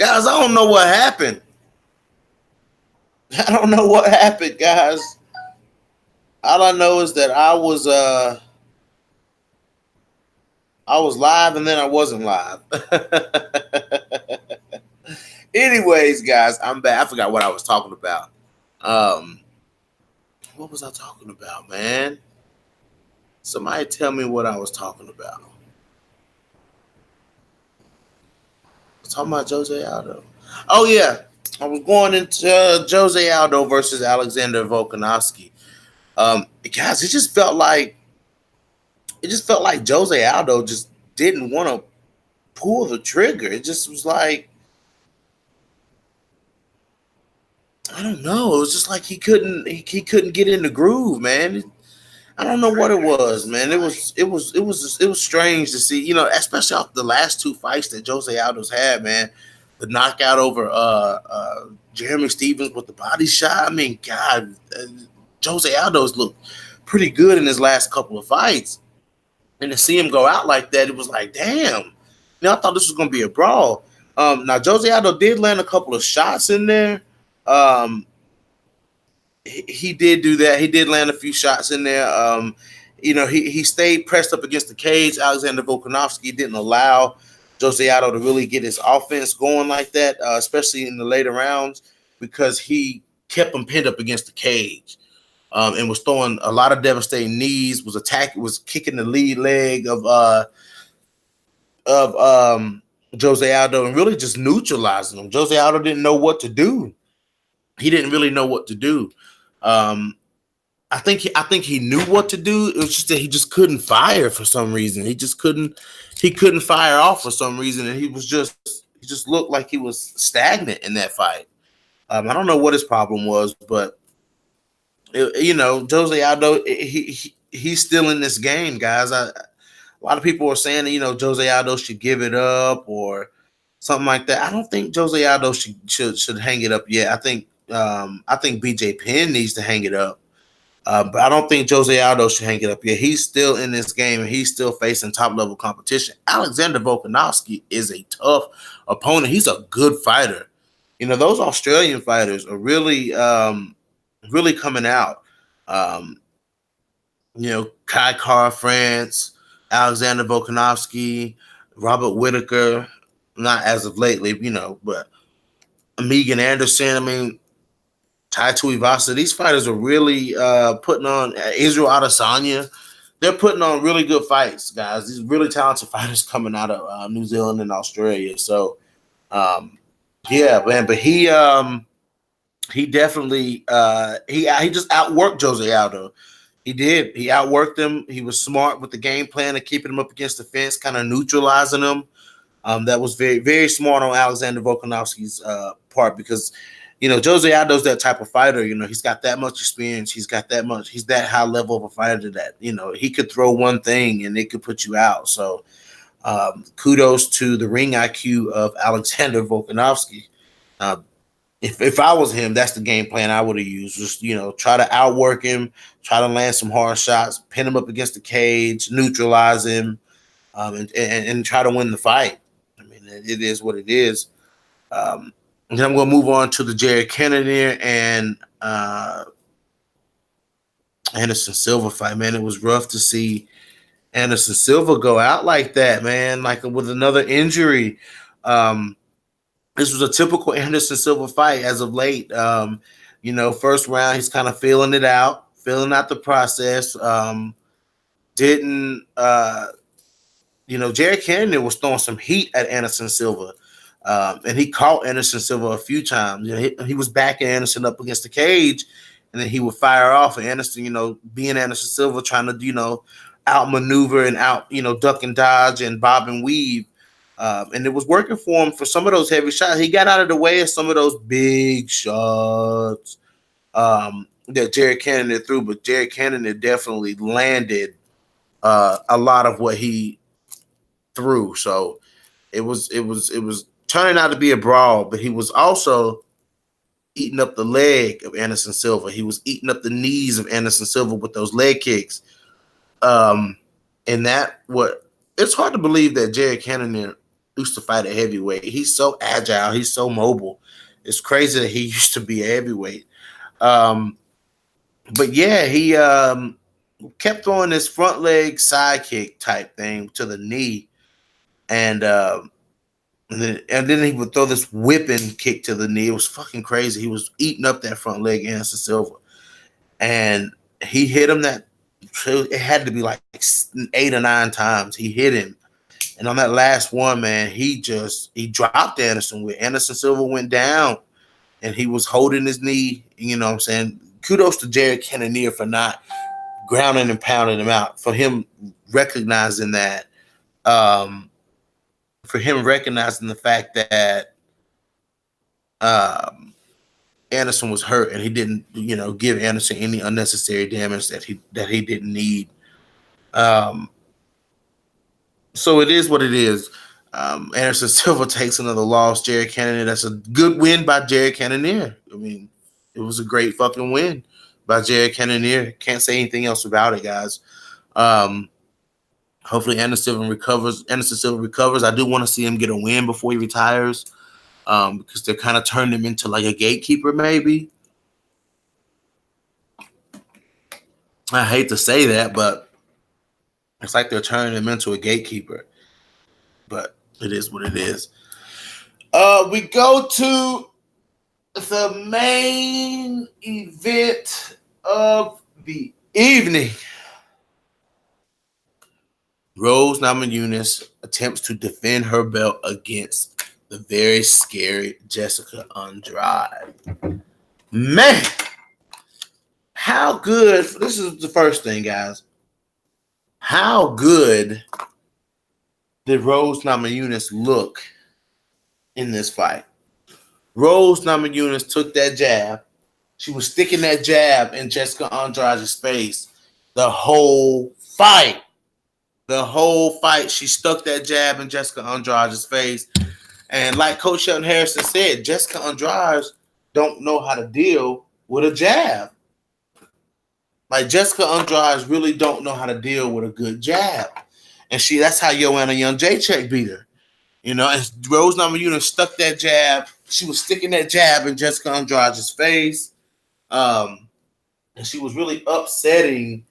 Guys, I don't know what happened. I don't know what happened, guys. All I know is that I was live and then I wasn't live. Anyways, guys, I'm back. I forgot what I was talking about. Um, what was I talking about, man? Somebody tell me what I was talking about. I was talking about Jose Aldo. Oh yeah, I was going into Jose Aldo versus Alexander Volkanovski. Guys, it just felt like Jose Aldo just didn't want to pull the trigger. It just was like, I don't know. It was just like he couldn't get in the groove, man. I don't know what it was, man. It was strange to see, especially off the last two fights that Jose Aldo's had, man. The knockout over Jeremy Stevens with the body shot. I mean, God, Jose Aldo's looked pretty good in his last couple of fights, and to see him go out like that, it was like, damn. I thought this was gonna be a brawl. Now Jose Aldo did land a couple of shots in there. Um, he did do that. He did land a few shots in there. He stayed pressed up against the cage. Alexander Volkanovski didn't allow Jose Aldo to really get his offense going like that, especially in the later rounds, because he kept him pinned up against the cage, and was throwing a lot of devastating knees. Was kicking the lead leg of Jose Aldo and really just neutralizing him. Jose Aldo didn't know what to do. He didn't really know what to do. Um, I think he knew what to do. It was just that he just couldn't fire for some reason. He couldn't fire off for some reason, and he just looked like he was stagnant in that fight. I don't know what his problem was, but Jose Aldo, he's still in this game, guys. A lot of people are saying that, Jose Aldo should give it up or something like that. I don't think Jose Aldo should hang it up yet. I think BJ Penn needs to hang it up. But I don't think Jose Aldo should hang it up yet. He's still in this game and he's still facing top level competition. Alexander Volkanovski is a tough opponent. He's a good fighter. Those Australian fighters are really coming out. Um, Kai Kara France, Alexander Volkanovski, Robert Whitaker, not as of lately, but Megan Anderson. I mean, Tai Tuivasa. These fighters are really putting on Israel Adesanya. They're putting on really good fights, guys. These really talented fighters coming out of New Zealand and Australia. So, yeah, man. But he definitely he just outworked Jose Aldo. He did. He outworked him. He was smart with the game plan of keeping him up against the fence, kind of neutralizing him. That was very, very smart on Alexander Volkanovski's part because, Jose Aldo's that type of fighter. He's got that much experience. He's that high level of a fighter that, he could throw one thing and it could put you out. So kudos to the ring IQ of Alexander Volkanovski. If I was him, that's the game plan I would have used. Just, try to outwork him, try to land some hard shots, pin him up against the cage, neutralize him, and try to win the fight. I mean, it is what it is. And then I'm going to move on to the Jared Cannonier and Anderson Silva fight. Man, it was rough to see Anderson Silva go out like that, man, like with another injury. This was a typical Anderson Silva fight as of late. First round, he's kind of feeling out the process. Jared Cannonier was throwing some heat at Anderson Silva. And he caught Anderson Silva a few times. He was backing Anderson up against the cage, and then he would fire off. And Anderson, being Anderson Silva, trying to, outmaneuver and duck and dodge and bob and weave. And it was working for him for some of those heavy shots. He got out of the way of some of those big shots that Jared Cannonier threw, but Jared Cannonier definitely landed a lot of what he threw. So it was turning out to be a brawl, but he was also eating up the leg of Anderson Silva. He was eating up the knees of Anderson Silva with those leg kicks. And it's hard to believe that Jared Cannonier used to fight at heavyweight. He's so agile. He's so mobile. It's crazy that he used to be a heavyweight. But yeah, he kept throwing this front leg side kick type thing to the knee, and then he would throw this whipping kick to the knee. It was fucking crazy. He was eating up that front leg, Anderson Silva, and he hit him that. It had to be like 8 or 9 times. He hit him, and on that last one, man, he dropped Anderson. With Anderson Silva went down, and he was holding his knee. You know what I'm saying? Kudos to Jared Cannonier for not grounding and pounding him out. For him recognizing that. For him recognizing the fact that Anderson was hurt and he didn't, give Anderson any unnecessary damage that he didn't need. So it is what it is. Anderson Silva takes another loss. Jared Cannonier, that's a good win by Jared Cannonier. I mean, it was a great fucking win by Jared Cannonier. Can't say anything else about it, guys. Hopefully Anderson Silva recovers. I do want to see him get a win before he retires, because they're kind of turning him into like a gatekeeper, maybe. I hate to say that, but it's like they're turning him into a gatekeeper. But it is what it is. We go to the main event of the evening. Rose Namajunas attempts to defend her belt against the very scary Jessica Andrade. Man, how good. This is the first thing, guys. How good did Rose Namajunas look in this fight? Rose Namajunas took that jab. She was sticking that jab in Jessica Andrade's face the whole fight. The whole fight, she stuck that jab in Jessica Andrade's face. And like Coach Shelton Harrison said, Jessica Andrade don't know how to deal with a jab. Like Jessica Andrade really don't know how to deal with a good jab. And that's how Joanna Jędrzejczyk beat her. And Rose Namajunas stuck that jab. She was sticking that jab in Jessica Andrade's face. And she was really upsetting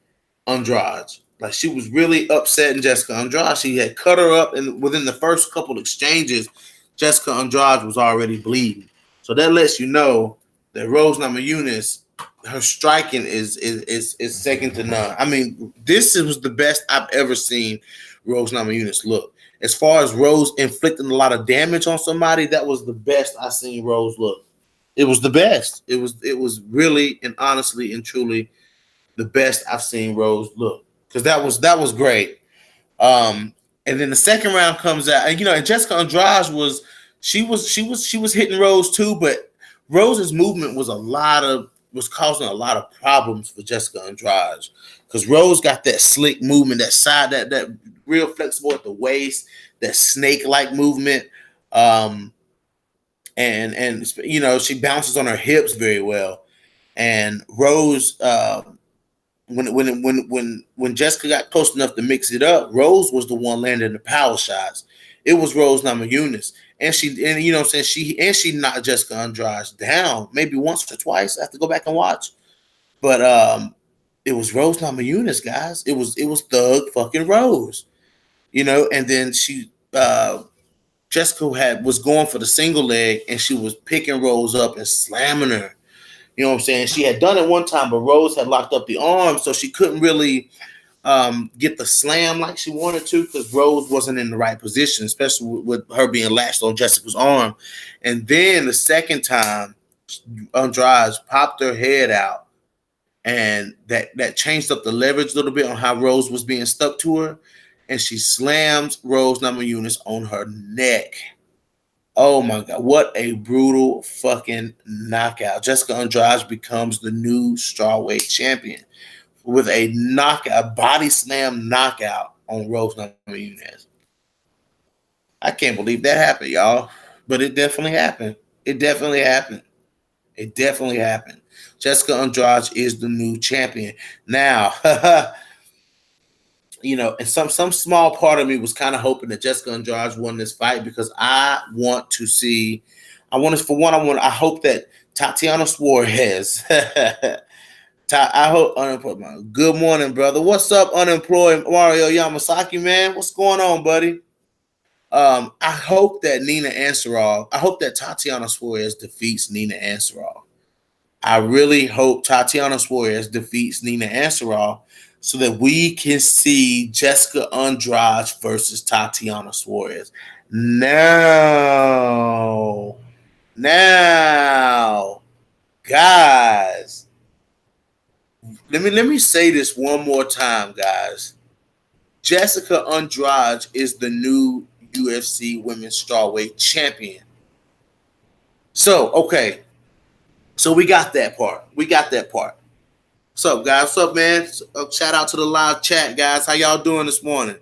Andrade. Like, she was really upsetting Jessica Andrade. She had cut her up, and within the first couple of exchanges, Jessica Andrade was already bleeding. So that lets you know that Rose Namajunas, her striking is second to none. I mean, this was the best I've ever seen Rose Namajunas look. As far as Rose inflicting a lot of damage on somebody, that was the best I seen Rose look. It was the best. It was really and honestly and truly the best I've seen Rose look. Because that was great. And then the second round comes out, and Jessica Andrade was hitting Rose too, but Rose's movement was causing a lot of problems for Jessica Andrade, because Rose got that slick movement, that side, that real flexible at the waist, that snake-like movement, and she bounces on her hips very well, and Rose. When Jessica got close enough to mix it up, Rose was the one landing the power shots. It was Rose Namajunas, and she knocked Jessica Andrade down maybe once or twice. I have to go back and watch, but it was Rose Namajunas, guys. It was Thug fucking Rose, and then Jessica was going for the single leg, and she was picking Rose up and slamming her. You know what I'm saying? She had done it one time, but Rose had locked up the arm, so she couldn't really get the slam like she wanted to, because Rose wasn't in the right position, especially with her being latched on Jessica's arm. And then the second time, Andrade popped her head out, and that changed up the leverage a little bit on how Rose was being stuck to her, and she slams Rose Namajunas on her neck. Oh my God, what a brutal fucking knockout. Jessica Andrade becomes the new strawweight champion with a body slam knockout on Rose Namajunas. I can't believe that happened, y'all. But it definitely happened. It definitely happened. It definitely happened. Jessica Andrade is the new champion. Now, And some small part of me was kind of hoping that Jessica Andrade won this fight because I want to see. I hope that Tatiana Suarez. I hope unemployed. Good morning, brother. What's up, unemployed Mario Yamasaki, man? What's going on, buddy? I hope that Nina Ansaroff. I hope that Tatiana Suarez defeats Nina Ansaroff. I really hope Tatiana Suarez defeats Nina Ansaroff so that we can see Jessica Andrade versus Tatiana Suarez. Now, guys, let me say this one more time, guys. Jessica Andrade is the new UFC Women's Strawweight Champion. So, okay. So we got that part. What's up, guys? What's up, man? Shout out to the live chat, guys. How y'all doing this morning?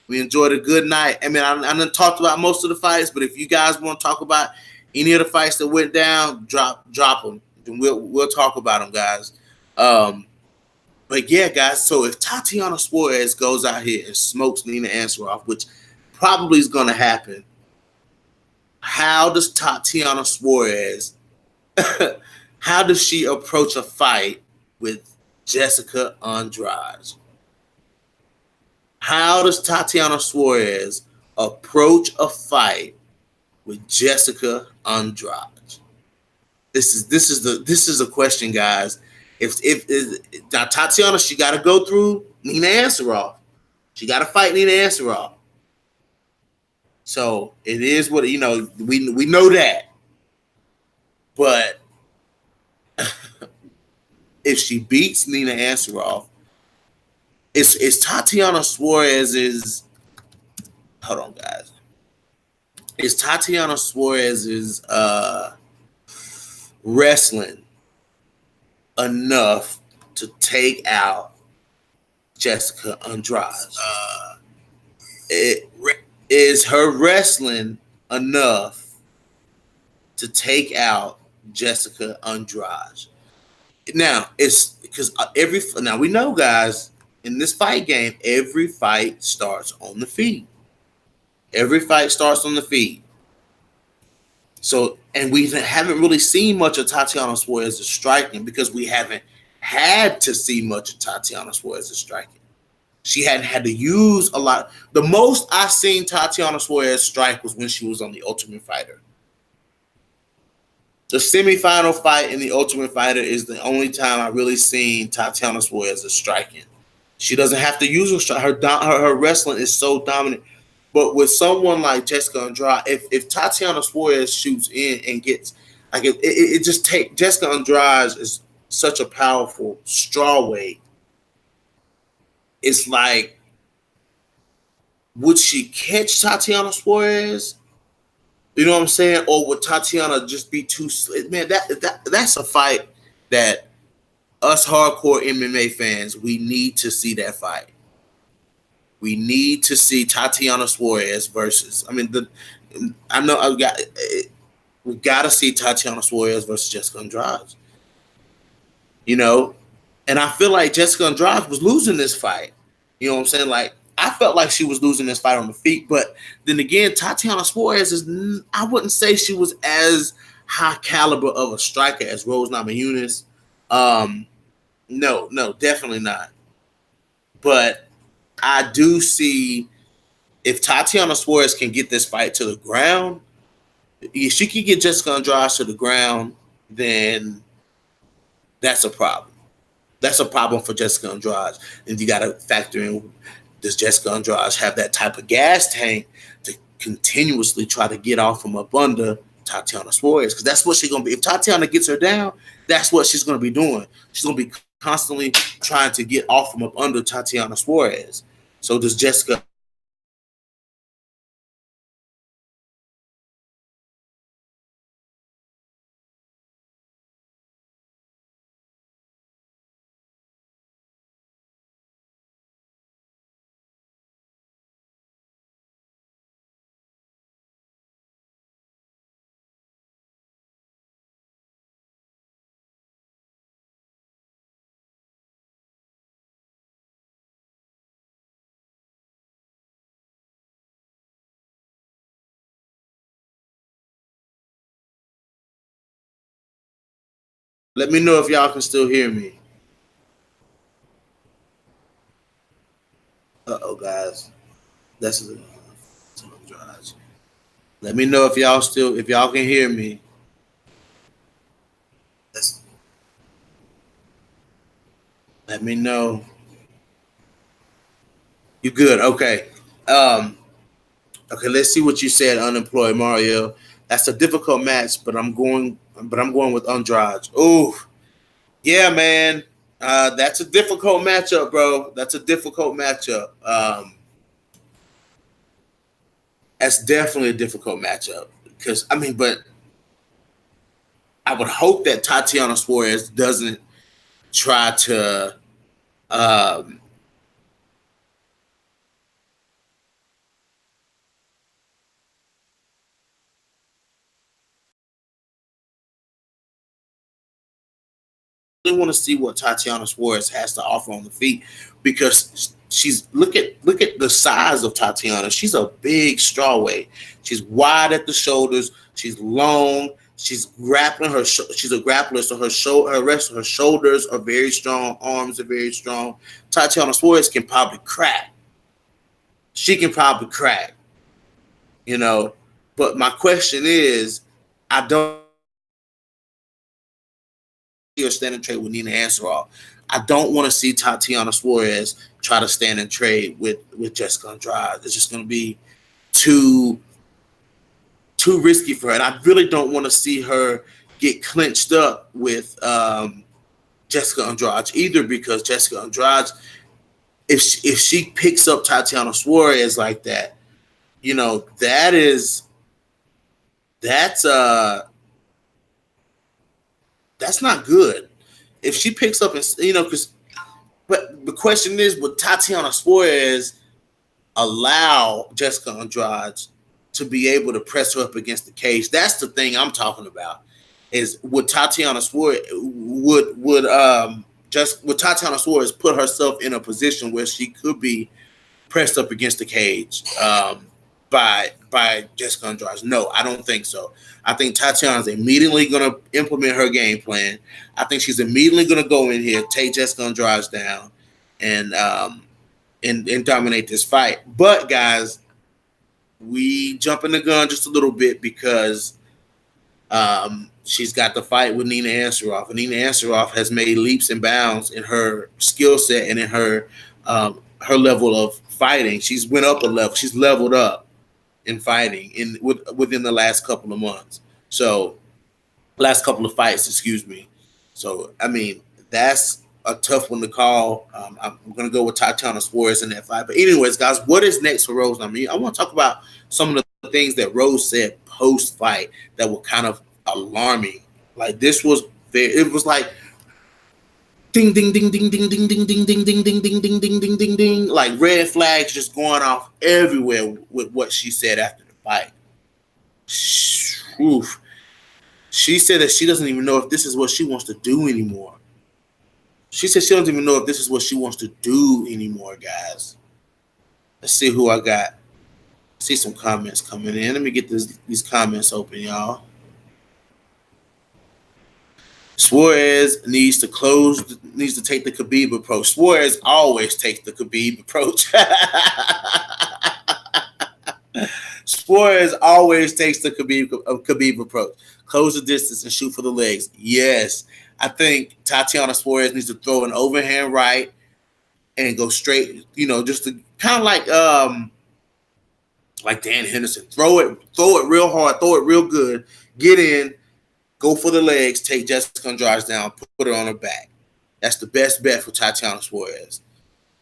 We enjoyed a good night. I mean, I done talked about most of the fights, but if you guys want to talk about any of the fights that went down, drop them. We'll talk about them, guys. But yeah, guys. So if Tatiana Suarez goes out here and smokes Nina Ansaroff, which probably is going to happen, how does Tatiana Suarez? How does she approach a fight with Jessica Andrade? How does Tatiana Suarez approach a fight with Jessica Andrade? This is a question, guys. If now Tatiana, she got to go through Nina Ansaroff. She got to fight Nina Ansaroff. So it is what we know that. But if she beats Nina Ansaroff, it's Tatiana Suarez's. Hold on, guys. It's Tatiana Suarez's wrestling enough to take out Jessica Andrade? Is her wrestling enough to take out Jessica Andrade? Now it's because now we know, guys, in this fight game, every fight starts on the feet. Every fight starts on the feet. So, and we haven't really seen much of Tatiana Suarez's striking because we haven't had to see much of Tatiana Suarez's striking. She hadn't had to use a lot. The most I seen Tatiana Suarez strike was when she was on the Ultimate Fighter. The semifinal fight in the Ultimate Fighter is the only time I really seen Tatiana Suarez striking. She doesn't have to use her strike. Her wrestling is so dominant. But with someone like Jessica Andrade, if Tatiana Suarez shoots in and gets like it just take Jessica Andrade is such a powerful strawweight. It's like, would she catch Tatiana Suarez? You know what I'm saying? Or would Tatiana just be too? Man, that's a fight that us hardcore MMA fans, we need to see that fight. We need to see Tatiana Suarez versus. I mean, we got to see Tatiana Suarez versus Jessica Andrade. And I feel like Jessica Andrade was losing this fight. You know what I'm saying? Like, I felt like she was losing this fight on the feet, but then again, Tatiana Suarez is. I wouldn't say she was as high caliber of a striker as Rose Namajunas. No, definitely not. But I do see if Tatiana Suarez can get this fight to the ground, if she can get Jessica Andrade to the ground, then that's a problem. That's a problem for Jessica Andrade. And you got to factor in, does Jessica Andrade have that type of gas tank to continuously try to get off from up under Tatiana Suarez? Because that's what she's going to be. If Tatiana gets her down, that's what she's going to be doing. She's going to be constantly trying to get off from up under Tatiana Suarez. So does Jessica Let me know if y'all can still hear me. Uh-oh, guys. That's Let me know if y'all can hear me. That's, let me know. You good? Okay. Um. Okay. Let's see what you said. Unemployed Mario. That's a difficult match, but I'm going. But I'm going with Andrade. Oh, yeah, man. That's a difficult matchup, bro. That's a difficult matchup. That's definitely a difficult matchup because I mean, but I would hope that Tatiana Suarez doesn't try to um, really want to see what Tatiana Suarez has to offer on the feet because she's look at the size of Tatiana. She's a big strawweight. She's wide at the shoulders. She's long. She's grappling her. She's a grappler, so her shoulders are very strong. Arms are very strong. Tatiana Suarez can probably crack. She can probably crack. You know, but my question is, I don't see her stand and trade with Nina Ansaroff. I don't want to see Tatiana Suarez try to stand and trade with Jessica Andrade. It's just going to be too risky for her. And I really don't want to see her get clinched up with Jessica Andrade either, because Jessica Andrade, if she picks up Tatiana Suarez like that, you know, that's that's not good. If she picks up and because but the question is, would Tatiana Suarez allow Jessica Andrade to be able to press her up against the cage? That's the thing I'm talking about. Is would Tatiana Suarez would Tatiana Suarez put herself in a position where she could be pressed up against the cage by Jessica Andrade? No, I don't think so. I think Tatiana's immediately going to implement her game plan. I think she's immediately going to go in here, take Jessica Andrade down, and and dominate this fight. But guys, we jumping the gun just a little bit because she's got the fight with Nina Ansaroff, and Nina Ansaroff has made leaps and bounds in her skill set and in her level of fighting. She's went up a level. She's leveled up in fighting within the last couple of months. So last couple of fights, excuse me. So I mean, that's a tough one to call. I'm going to go with Tatiana Suarez in that fight. But anyways, guys, what is next for Rose? I mean, I want to talk about some of the things that Rose said post fight that were kind of alarming. Like this was it was like ding ding ding ding ding ding ding ding ding ding ding ding ding ding ding ding ding, like red flags just going off everywhere with what she said after the fight. Oof. She said that she doesn't even know if this is what she wants to do anymore. She said she doesn't even know if this is what she wants to do anymore, guys. Let's see who I got. See some comments coming in. Let me get these comments open, y'all. Suarez needs to take the Khabib approach. Suarez always takes the Khabib approach. Suarez always takes the Khabib approach. Close the distance and shoot for the legs. Yes. I think Tatiana Suarez needs to throw an overhand right and go straight, just to kind of like Dan Henderson. Throw it real hard, throw it real good, get in, go for the legs, take Jessica Andrade down, put her on her back. That's the best bet for Tatiana Suarez.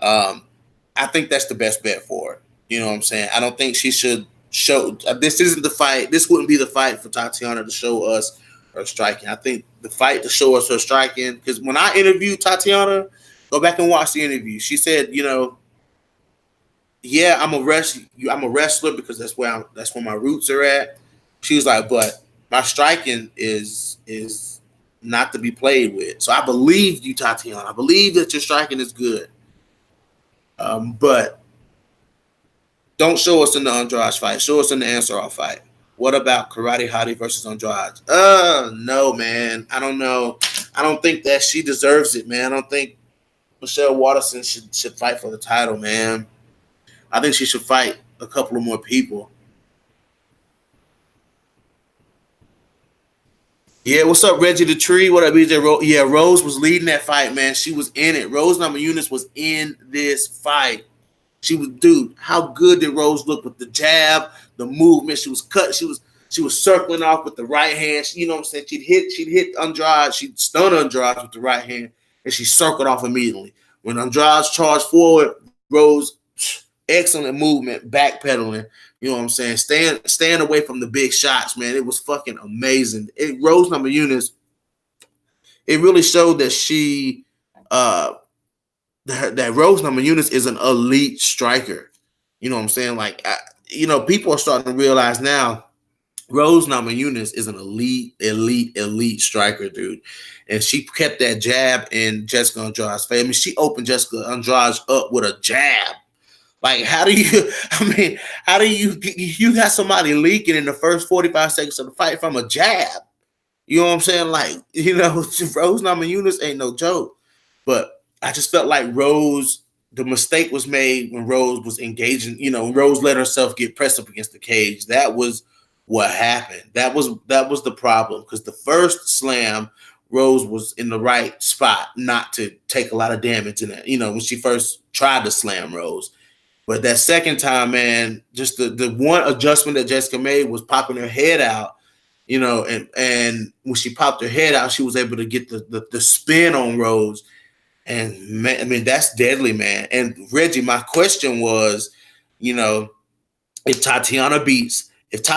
I think that's the best bet for her. You know what I'm saying? I don't think she should show. This isn't the fight. This wouldn't be the fight for Tatiana to show us her striking. I think the fight to show us her striking, because when I interviewed Tatiana, go back and watch the interview. She said, yeah, I'm a wrestler because that's where my roots are at. She was like, but my striking is not to be played with. So I believe you, Tatiana. I believe that your striking is good. But don't show us in the Andrade fight. Show us in the Ansaroff fight. What about Karate Hottie versus Andrade? No, man. I don't know. I don't think that she deserves it, man. I don't think Michelle Waterson should fight for the title, man. I think she should fight a couple of more people. Yeah, what's up, Reggie the Tree? What up, BJ? Yeah, Rose was leading that fight, man. She was in it. Rose Namajunas was in this fight. She was, dude. How good did Rose look with the jab, the movement? She was cut. She was circling off with the right hand. You know what I'm saying? She'd hit Andrade. She'd stun Andrade with the right hand, and she circled off immediately. When Andrade charged forward, Rose, excellent movement, backpedaling. You know what I'm saying? Staying away from the big shots, man. It was fucking amazing. Rose Namajunas, it really showed that she that Rose Namajunas is an elite striker. You know what I'm saying? Like, people are starting to realize now Rose Namajunas is an elite striker, dude. And she kept that jab in Jessica Andrade's face. I mean, she opened Jessica Andrade up with a jab. Like, how do you got somebody leaking in the first 45 seconds of the fight from a jab? You know what I'm saying? Like, Rose Namajunas ain't no joke. But I just felt like the mistake was made when Rose was engaging, Rose let herself get pressed up against the cage. That was what happened. That was the problem, because the first slam, Rose was in the right spot not to take a lot of damage in it, when she first tried to slam Rose. But that second time, man, just the one adjustment that Jessica made was popping her head out, and when she popped her head out, she was able to get the spin on Rose. And, man, I mean, that's deadly, man. And, Reggie, my question was, if Tatiana beats Nina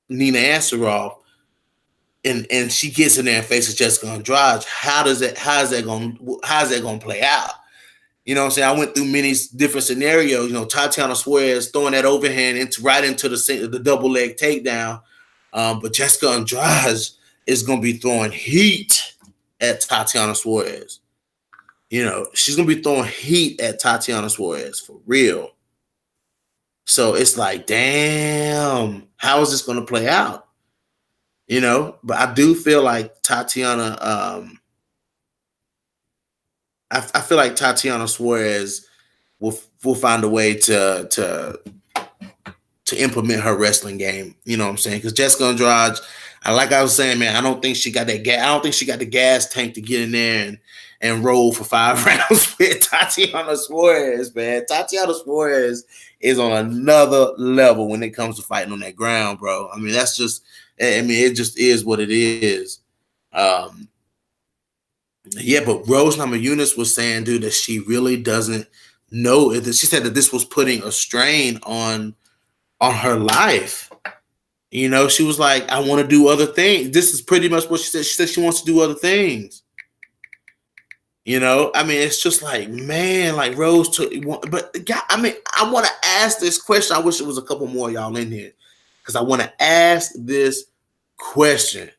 Ansaroff, and she gets in there and faces Jessica Andrade, how's that gonna play out? You know what I'm saying? I went through many different scenarios. Tatiana Suarez throwing that overhand right into the double leg takedown. But Jessica Andrade is going to be throwing heat at Tatiana Suarez. She's going to be throwing heat at Tatiana Suarez for real. So it's like, damn, how is this going to play out? But I do feel like Tatiana, I feel like Tatiana Suarez will find a way to implement her wrestling game. You know what I'm saying? Because Jessica Andrade, like I was saying, man, I don't think she got that gas. I don't think she got the gas tank to get in there and roll for 5 rounds with Tatiana Suarez, man. Tatiana Suarez is on another level when it comes to fighting on that ground, bro. I mean, it just is what it is. Yeah, but Rose Namajunas was saying, dude, that she really doesn't know. She said that this was putting a strain on her life. She was like, I want to do other things. This is pretty much what she said. She said she wants to do other things. I mean, it's just like, man, like Rose took. But I mean, I want to ask this question. I wish there was a couple more of y'all in here, because I want to ask this question.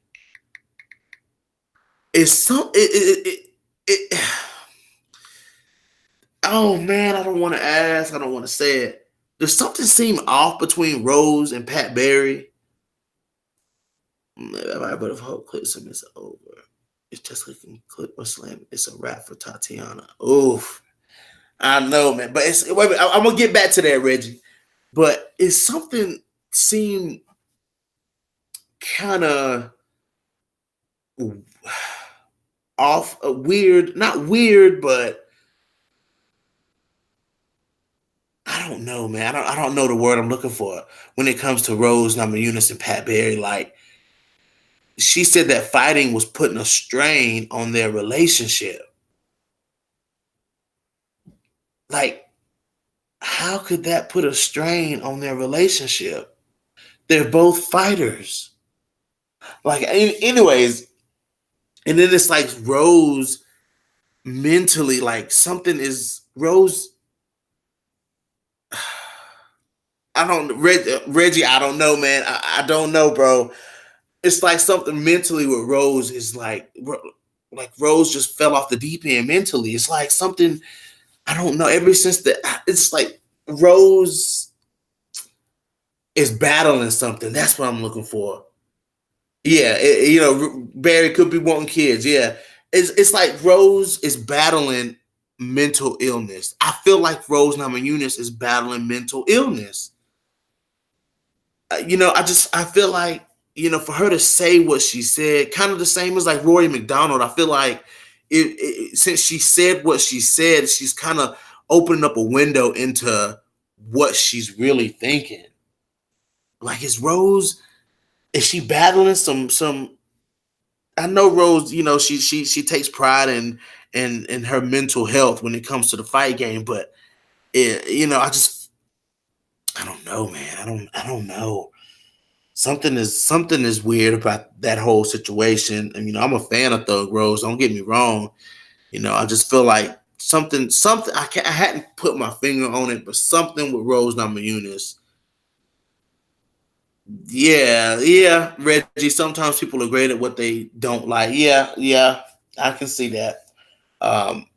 Oh man, I don't want to ask. I don't want to say it. Does something seem off between Rose and Pat Barry? But if Hope clicks him, it's over. It's just clicking click or slam. It's a wrap for Tatiana. Oof. I know, man. But I'm gonna get back to that, Reggie. But it's something seem kind of off, weird, not weird, but I don't know, man. I don't know the word I'm looking for when it comes to Rose Namajunas and Pat Barry. Like, she said that fighting was putting a strain on their relationship. Like, how could that put a strain on their relationship? They're both fighters. Like, anyways, and then it's like Rose mentally, like something is Rose. I don't, Reggie, I don't know, man. I don't know, bro. It's like something mentally with Rose is like Rose just fell off the deep end mentally. It's like something, I don't know. Ever since it's like Rose is battling something. That's what I'm looking for. Yeah, Barry could be wanting kids. Yeah, it's like Rose is battling mental illness. I feel like Rose Namajunas is battling mental illness. I feel like for her to say what she said, kind of the same as like Rory McDonald. I feel like since she said what she said, she's kind of opening up a window into what she's really thinking. Like, is she battling some? I know Rose, she takes pride in her mental health when it comes to the fight game, but I don't know, man. I don't know. Something is weird about that whole situation. And I'm a fan of Thug Rose. Don't get me wrong. I just feel like something. I hadn't put my finger on it, but something with Rose Namajunas. Yeah, yeah, Reggie. Sometimes people are great at what they don't like. Yeah, yeah, I can see that. Um,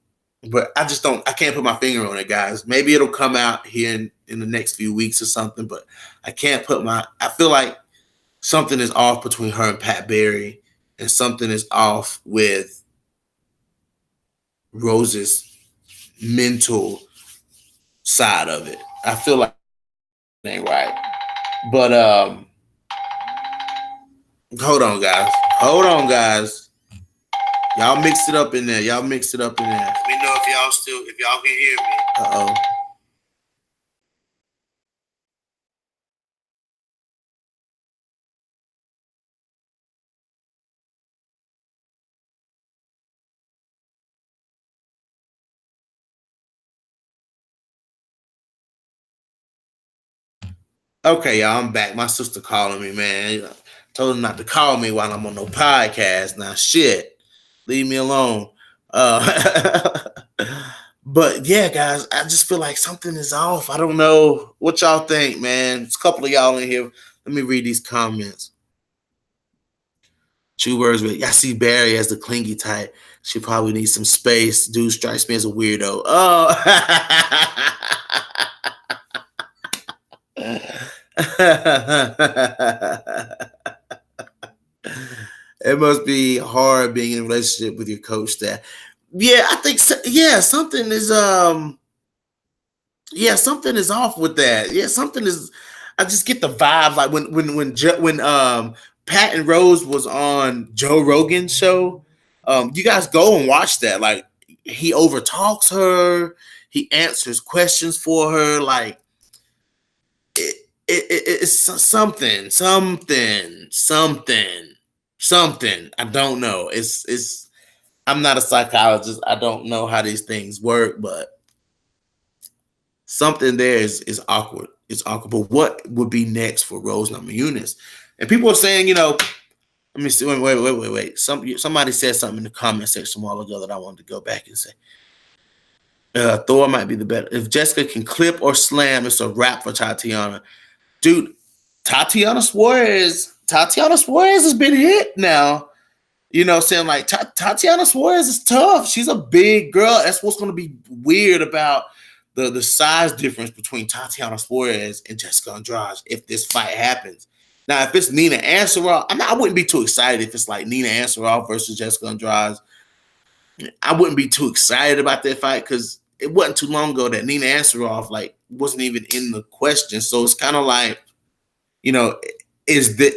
but I just don't. I can't put my finger on it, guys. Maybe it'll come out here in the next few weeks or something. But I can't put my. I feel like something is off between her and Pat Barry, and something is off with Rose's mental side of it. I feel like it ain't right. But hold on, guys. Hold on, guys. Y'all mixed it up in there. Y'all mixed it up in there. Let me know if y'all can hear me. Uh-oh. Okay, y'all, I'm back. My sister calling me, man. Told her not to call me while I'm on no podcast. Now, shit, leave me alone. Uh, but yeah, guys, I just feel like something is off. I don't know what y'all think, man. It's a couple of y'all in here. Let me read these comments. True words, but I see Barry as the clingy type. She probably needs some space. Dude strikes me as a weirdo. Oh. It must be hard being in a relationship with your coach staff. Yeah, I think so. Yeah, something is off with that. Yeah, something is. I just get the vibe like when Pat and Rose was on Joe Rogan's show. You guys go and watch that. Like, he overtalks her. He answers questions for her. Like, it's something. I don't know. It's. I'm not a psychologist. I don't know how these things work, but something there is awkward. It's awkward. But what would be next for Rose Namajunas? And people are saying, let me see. Wait. Somebody said something in the comment section a while ago that I wanted to go back and say. Thor might be the better. If Jessica can clip or slam, it's a wrap for Tatiana. Dude, Tatiana Suarez has been hit now. Saying like Tatiana Suarez is tough. She's a big girl. That's what's going to be weird about the size difference between Tatiana Suarez and Jessica Andrade if this fight happens. Now, if it's Nina Ansaroff, I wouldn't be too excited if it's like Nina Ansaroff versus Jessica Andrade. I wouldn't be too excited about that fight because it wasn't too long ago that Nina Ansaroff wasn't even in the question. So it's kind of like,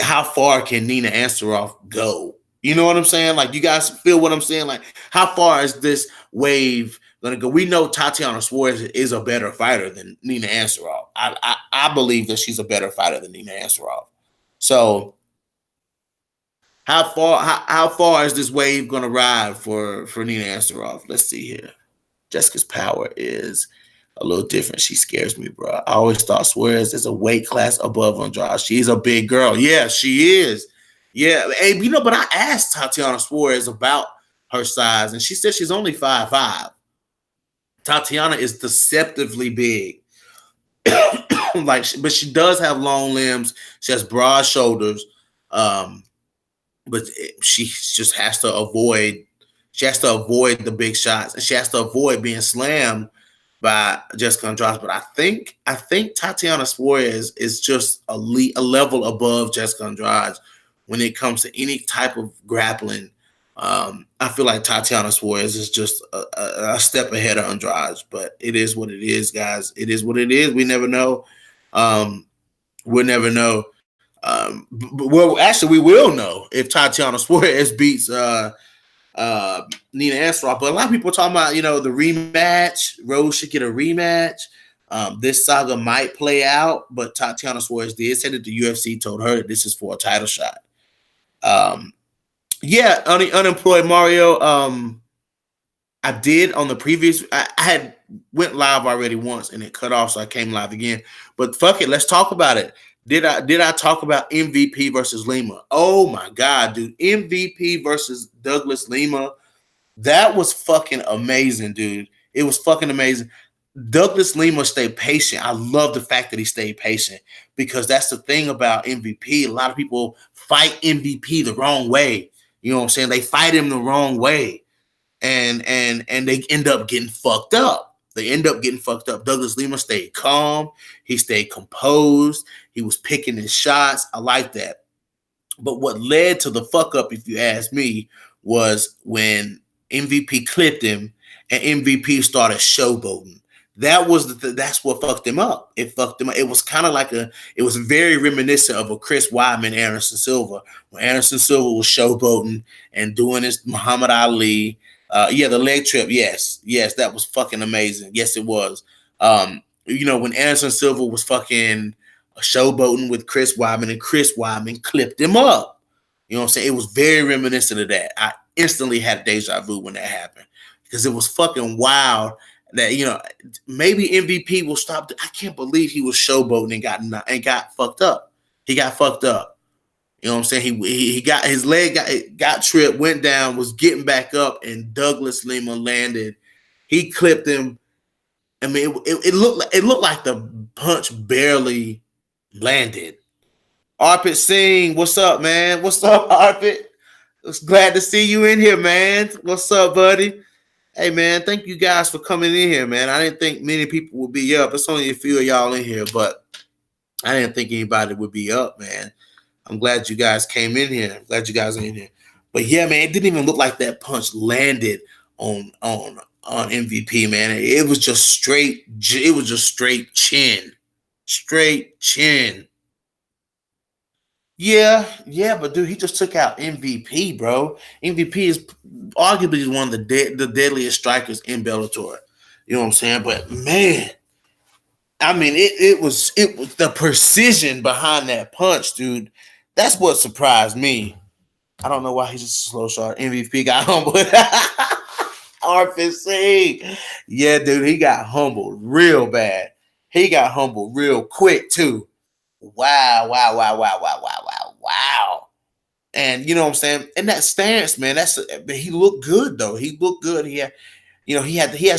how far can Nina Ansaroff go? You know what I'm saying? Like, you guys feel what I'm saying? Like, how far is this wave gonna go? We know Tatiana Suarez is a better fighter than Nina Ansaroff. I believe that she's a better fighter than Nina Ansaroff. So how far is this wave gonna ride for Nina Ansaroff? Let's see here. Jessica's power is a little different. She scares me, bro. I always thought Suarez is a weight class above Andrade. She's a big girl. Yeah, she is. Yeah, hey, but I asked Tatiana Suarez about her size, and she said she's only 5'5". Tatiana is deceptively big. But she does have long limbs. She has broad shoulders. But she just has to avoid. She has to avoid the big shots, and she has to avoid being slammed by Jessica Andrade. But I think Tatiana Suarez is just a level above Jessica Andrade when it comes to any type of grappling. I feel like Tatiana Suarez is just a step ahead of Andrade, but it is what it is, guys. It is what it is. We never know. Um, we'll never know. Well, actually, we will know if Tatiana Suarez beats Nina Ansaroff. But a lot of people are talking about, the rematch. Rose should get a rematch. This saga might play out, but Tatiana Suarez did say that the UFC told her that this is for a title shot. Yeah, unemployed Mario. I did on the previous. I had went live already once and it cut off, so I came live again. But fuck it, let's talk about it. Did I talk about MVP versus Lima? Oh my god, dude! MVP versus Douglas Lima. That was fucking amazing, dude. It was fucking amazing. Douglas Lima stayed patient. I love the fact that he stayed patient because that's the thing about MVP. A lot of people fight MVP the wrong way. You know what I'm saying? They fight him the wrong way, and they end up getting fucked up. They end up getting fucked up. Douglas Lima stayed calm. He stayed composed. He was picking his shots. I like that. But what led to the fuck up, if you ask me, was when MVP clipped him and MVP started showboating. That's what fucked him up. It fucked him up. It was kind of like it was very reminiscent of a Chris Weidman, Anderson Silva, when Anderson Silva was showboating and doing his Muhammad Ali. Yeah, the leg trip. Yes, that was fucking amazing. Yes, it was. When Anderson Silva was fucking showboating with Chris Weidman and Chris Weidman clipped him up. You know what I'm saying? It was very reminiscent of that. I instantly had deja vu when that happened because it was fucking wild that maybe MVP will stop. I can't believe he was showboating and got fucked up. He got fucked up. You know what I'm saying? He got his leg got tripped, went down, was getting back up, and Douglas Lima landed. He clipped him. I mean, it looked like the punch barely landed. Arpit Singh, what's up, man? What's up, Arpit? It's glad to see you in here, man. What's up, buddy? Hey, man, thank you guys for coming in here, man. I didn't think many people would be up. It's only a few of y'all in here, but I didn't think anybody would be up, man. I'm glad you guys came in here. I'm glad you guys are in here. But yeah, man, it didn't even look like that punch landed on MVP, man. It was just straight. It was just straight chin. Straight chin. Yeah, but dude, he just took out MVP, bro. MVP is arguably one of the deadliest strikers in Bellator. You know what I'm saying? But man, I mean, it was the precision behind that punch, dude. That's what surprised me. I don't know why he's just a slow shot. MVP got humbled. RFC. Yeah, dude, he got humbled real bad. He got humbled real quick, too. Wow. And you know what I'm saying? And that stance, man, he looked good though. He looked good. He has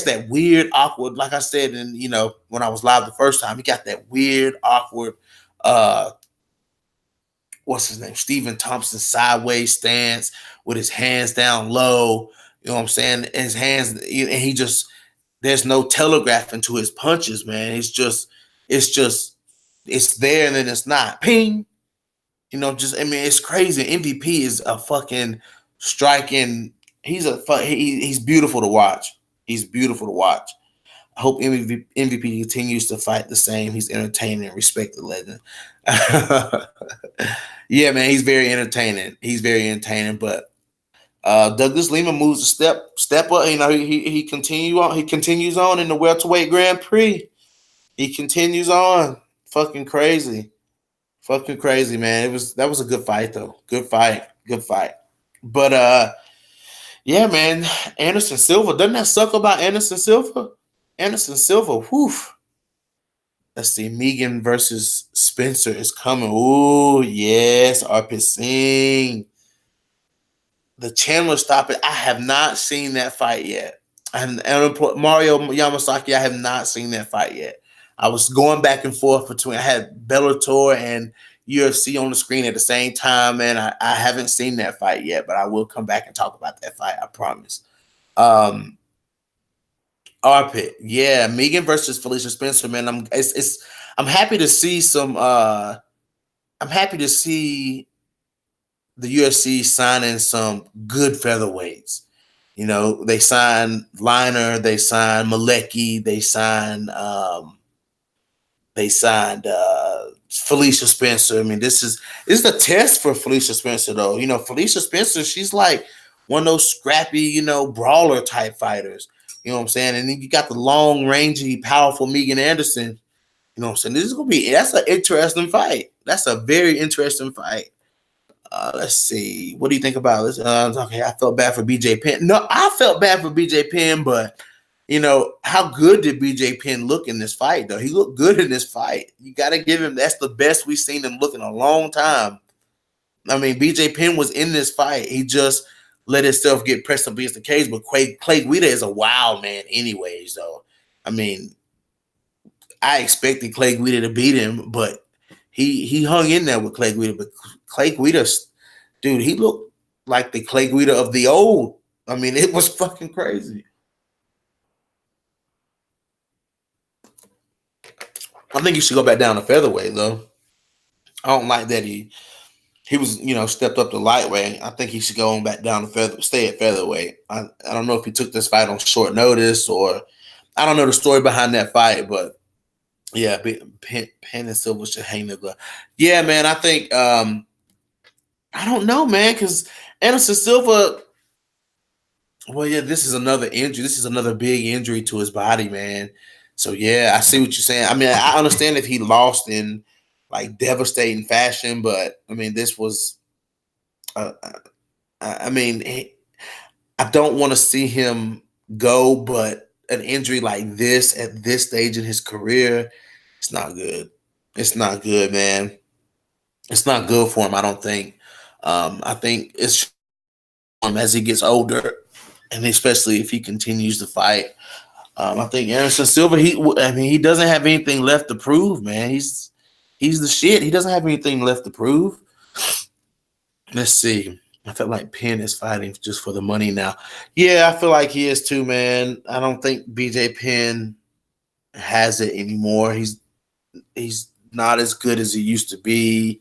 that weird, awkward, like I said, and when I was live the first time, he got that weird, awkward, what's his name? Stephen Thompson sideways stance with his hands down low. You know what I'm saying? And his hands, and there's no telegraphing to his punches, man. It's there and then it's not. Ping. It's crazy. MVP is a fucking striking. He's beautiful to watch. He's beautiful to watch. I hope MVP continues to fight the same. He's entertaining and respect the legend. Yeah, man, he's very entertaining. But Douglas Lima moves a step up. He continues on in the welterweight Grand Prix. He continues on. Fucking crazy, man. That was a good fight though. Good fight. But yeah, man. Anderson Silva, doesn't that suck about Anderson Silva? Whew. Let's see. Megan versus Spencer is coming. Ooh, yes. Arpit Singh. The Chandler stop it. I have not seen that fight yet. And Mario Yamasaki, I have not seen that fight yet. I was going back and forth between. I had Bellator and UFC on the screen at the same time, and I haven't seen that fight yet. But I will come back and talk about that fight. I promise. Arpit, yeah, Megan versus Felicia Spencer, man. I'm happy to see some. I'm happy to see the UFC signing some good featherweights. You know, they signed Liner, they signed Malecki, they signed Felicia Spencer. I mean, this is a test for Felicia Spencer, though. You know, Felicia Spencer, she's like one of those scrappy, you know, brawler type fighters. You know what I'm saying? And then you got the long, rangy, powerful Megan Anderson. You know what I'm saying? That's an interesting fight. That's a very interesting fight. Let's see. What do you think about this? Okay, I felt bad for BJ Penn. No, I felt bad for BJ Penn, but you know, how good did BJ Penn look in this fight, though? He looked good in this fight. You got to give him, that's the best we've seen him look in a long time. I mean, BJ Penn was in this fight. He just let himself get pressed up against the cage, but Clay Guida is a wild man anyways, though. I mean, I expected Clay Guida to beat him, but he hung in there with Clay Guida. But Clay Guida, dude, he looked like the Clay Guida of the old. I mean, it was fucking crazy. I think he should go back down to featherweight, though. I don't like that he was, you know, stepped up to lightweight. I think he should go on back down to stay at featherweight. I don't know if he took this fight on short notice, or I don't know the story behind that fight, but yeah, Penn and Silva should hang the glove. Yeah, man, I think I don't know, man, because Anderson Silva. Well, yeah, this is another injury. This is another big injury to his body, man. So yeah, I see what you're saying. I mean, I understand if he lost in like devastating fashion, but I mean, this was. I mean, I don't want to see him go, but an injury like this at this stage in his career, it's not good. It's not good, man. It's not good for him. I don't think. I think it's as he gets older, and especially if he continues to fight. I think Anderson Silva. He doesn't have anything left to prove, man. He's the shit. He doesn't have anything left to prove. Let's see. I feel like Penn is fighting just for the money now. Yeah, I feel like he is too, man. I don't think BJ Penn has it anymore. He's not as good as he used to be.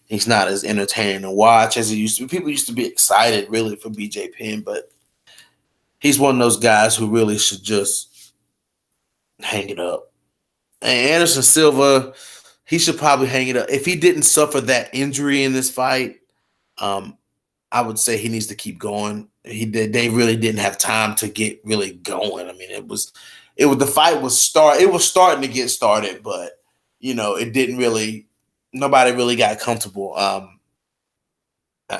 He's not as entertaining to watch as he used to be. People used to be excited really for BJ Penn, but he's one of those guys who really should just hang it up. And Anderson Silva, he should probably hang it up. If he didn't suffer that injury in this fight, I would say he needs to keep going. They really didn't have time to get really going. I mean, the fight was starting to get started, but you know, it didn't really, nobody really got comfortable.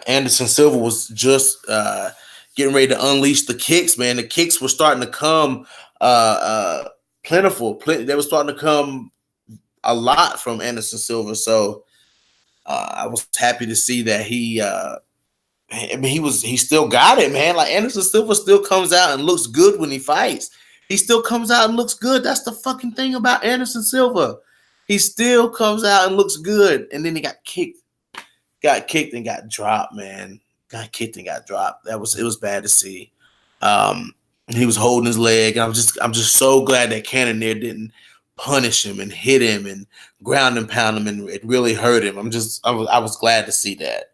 Anderson Silva was just getting ready to unleash the kicks, man. The kicks were starting to come plentiful. They were starting to come a lot from Anderson Silva. So I was happy to see that I mean, he still got it, man. Like Anderson Silva still comes out and looks good when he fights. He still comes out and looks good. That's the fucking thing about Anderson Silva. He still comes out and looks good. And then he got kicked and got dropped, man. Got kicked and got dropped. It was bad to see. He was holding his leg. I'm just so glad that Cannonier didn't punish him and hit him and ground and pound him, and it really hurt him. I was glad to see that.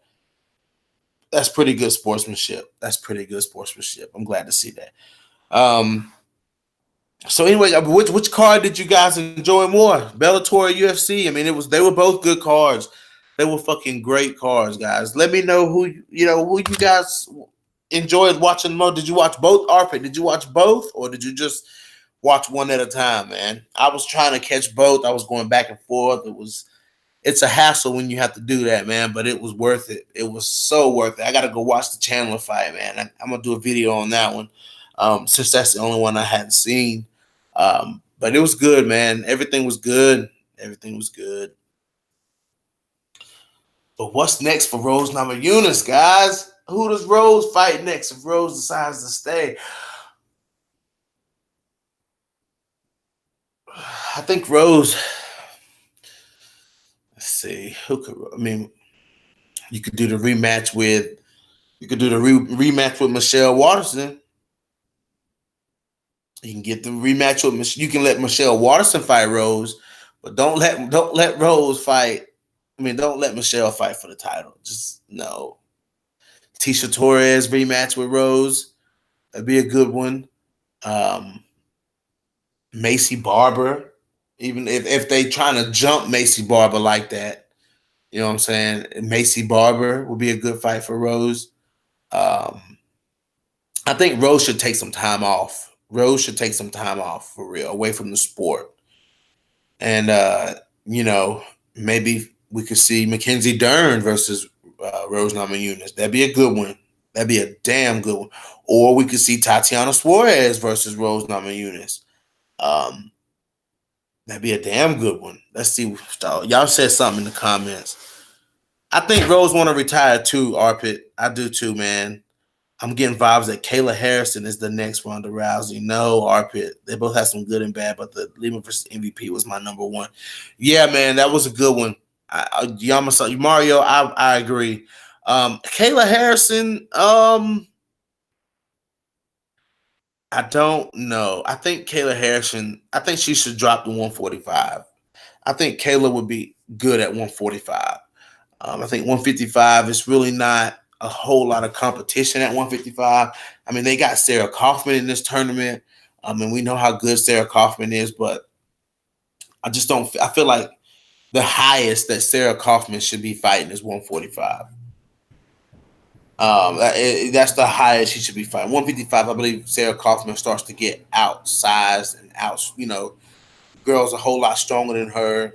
That's pretty good sportsmanship. I'm glad to see that. So anyway, which card did you guys enjoy more? Bellator or UFC? I mean, they were both good cards. They were fucking great cards, guys. Let me know who you guys enjoyed watching more. Did you watch both? Arpit, did you watch both, or did you just watch one at a time, man? I was trying to catch both. I was going back and forth. It's a hassle when you have to do that, man, but it was worth it. It was so worth it. I got to go watch the Chandler fight, man. I'm going to do a video on that one since that's the only one I hadn't seen. But it was good, man. Everything was good. But what's next for Rose Namajunas, guys? Who does Rose fight next if Rose decides to stay? I think Rose... Let's see. You could do the rematch with Michelle Waterson. You can get the rematch with you can let Michelle Waterson fight Rose, but don't let Rose fight. I mean, don't let Michelle fight for the title. Just no. Tisha Torres rematch with Rose. That'd be a good one. Macy Barber, even if they trying to jump Macy Barber like that, you know what I'm saying? Macy Barber would be a good fight for Rose. I think Rose should take some time off. Rose should take some time off for real, away from the sport. And you know, maybe we could see Mackenzie Dern versus Rose Namajunas. That'd be a good one. That'd be a damn good one. Or we could see Tatiana Suarez versus Rose Namajunas. Um, that'd be a damn good one. Let's see. Y'all said something in the comments. I think Rose want to retire too, Arpit. I do too, man. I'm getting vibes that Kayla Harrison is the next Ronda Rousey. No, Arpit. They both have some good and bad, but the Lima versus MVP was my number one. Yeah, man, that was a good one. Mario, I agree. Kayla Harrison, I don't know. I think Kayla Harrison, I think she should drop to 145. I think Kayla would be good at 145. I think 155 is really not a whole lot of competition at 155. I mean, they got Sarah Kaufman in this tournament. And we know how good Sarah Kaufman is, but I just don't. I feel like the highest that Sarah Kaufman should be fighting is 145. That's the highest she should be fighting. 155, I believe Sarah Kaufman starts to get outsized and out. You know, girls a whole lot stronger than her.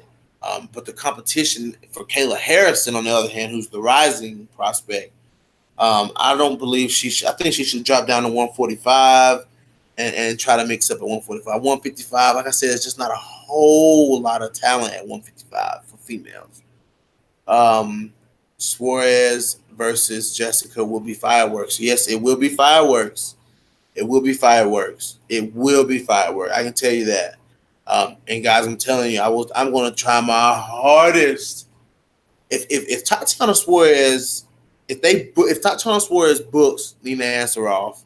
But the competition for Kayla Harrison, on the other hand, who's the rising prospect, I don't believe I think she should drop down to 145 and try to mix up at 145. 155, like I said, it's just not a whole lot of talent at 155 for females. Suarez versus Jessica will be fireworks. Yes, it will be fireworks. It will be fireworks. It will be fireworks. I can tell you that. And guys, I'm telling you, I'm going to try my hardest. If Tatiana Suarez, if Tatiana Suarez books Nina Ansaroff,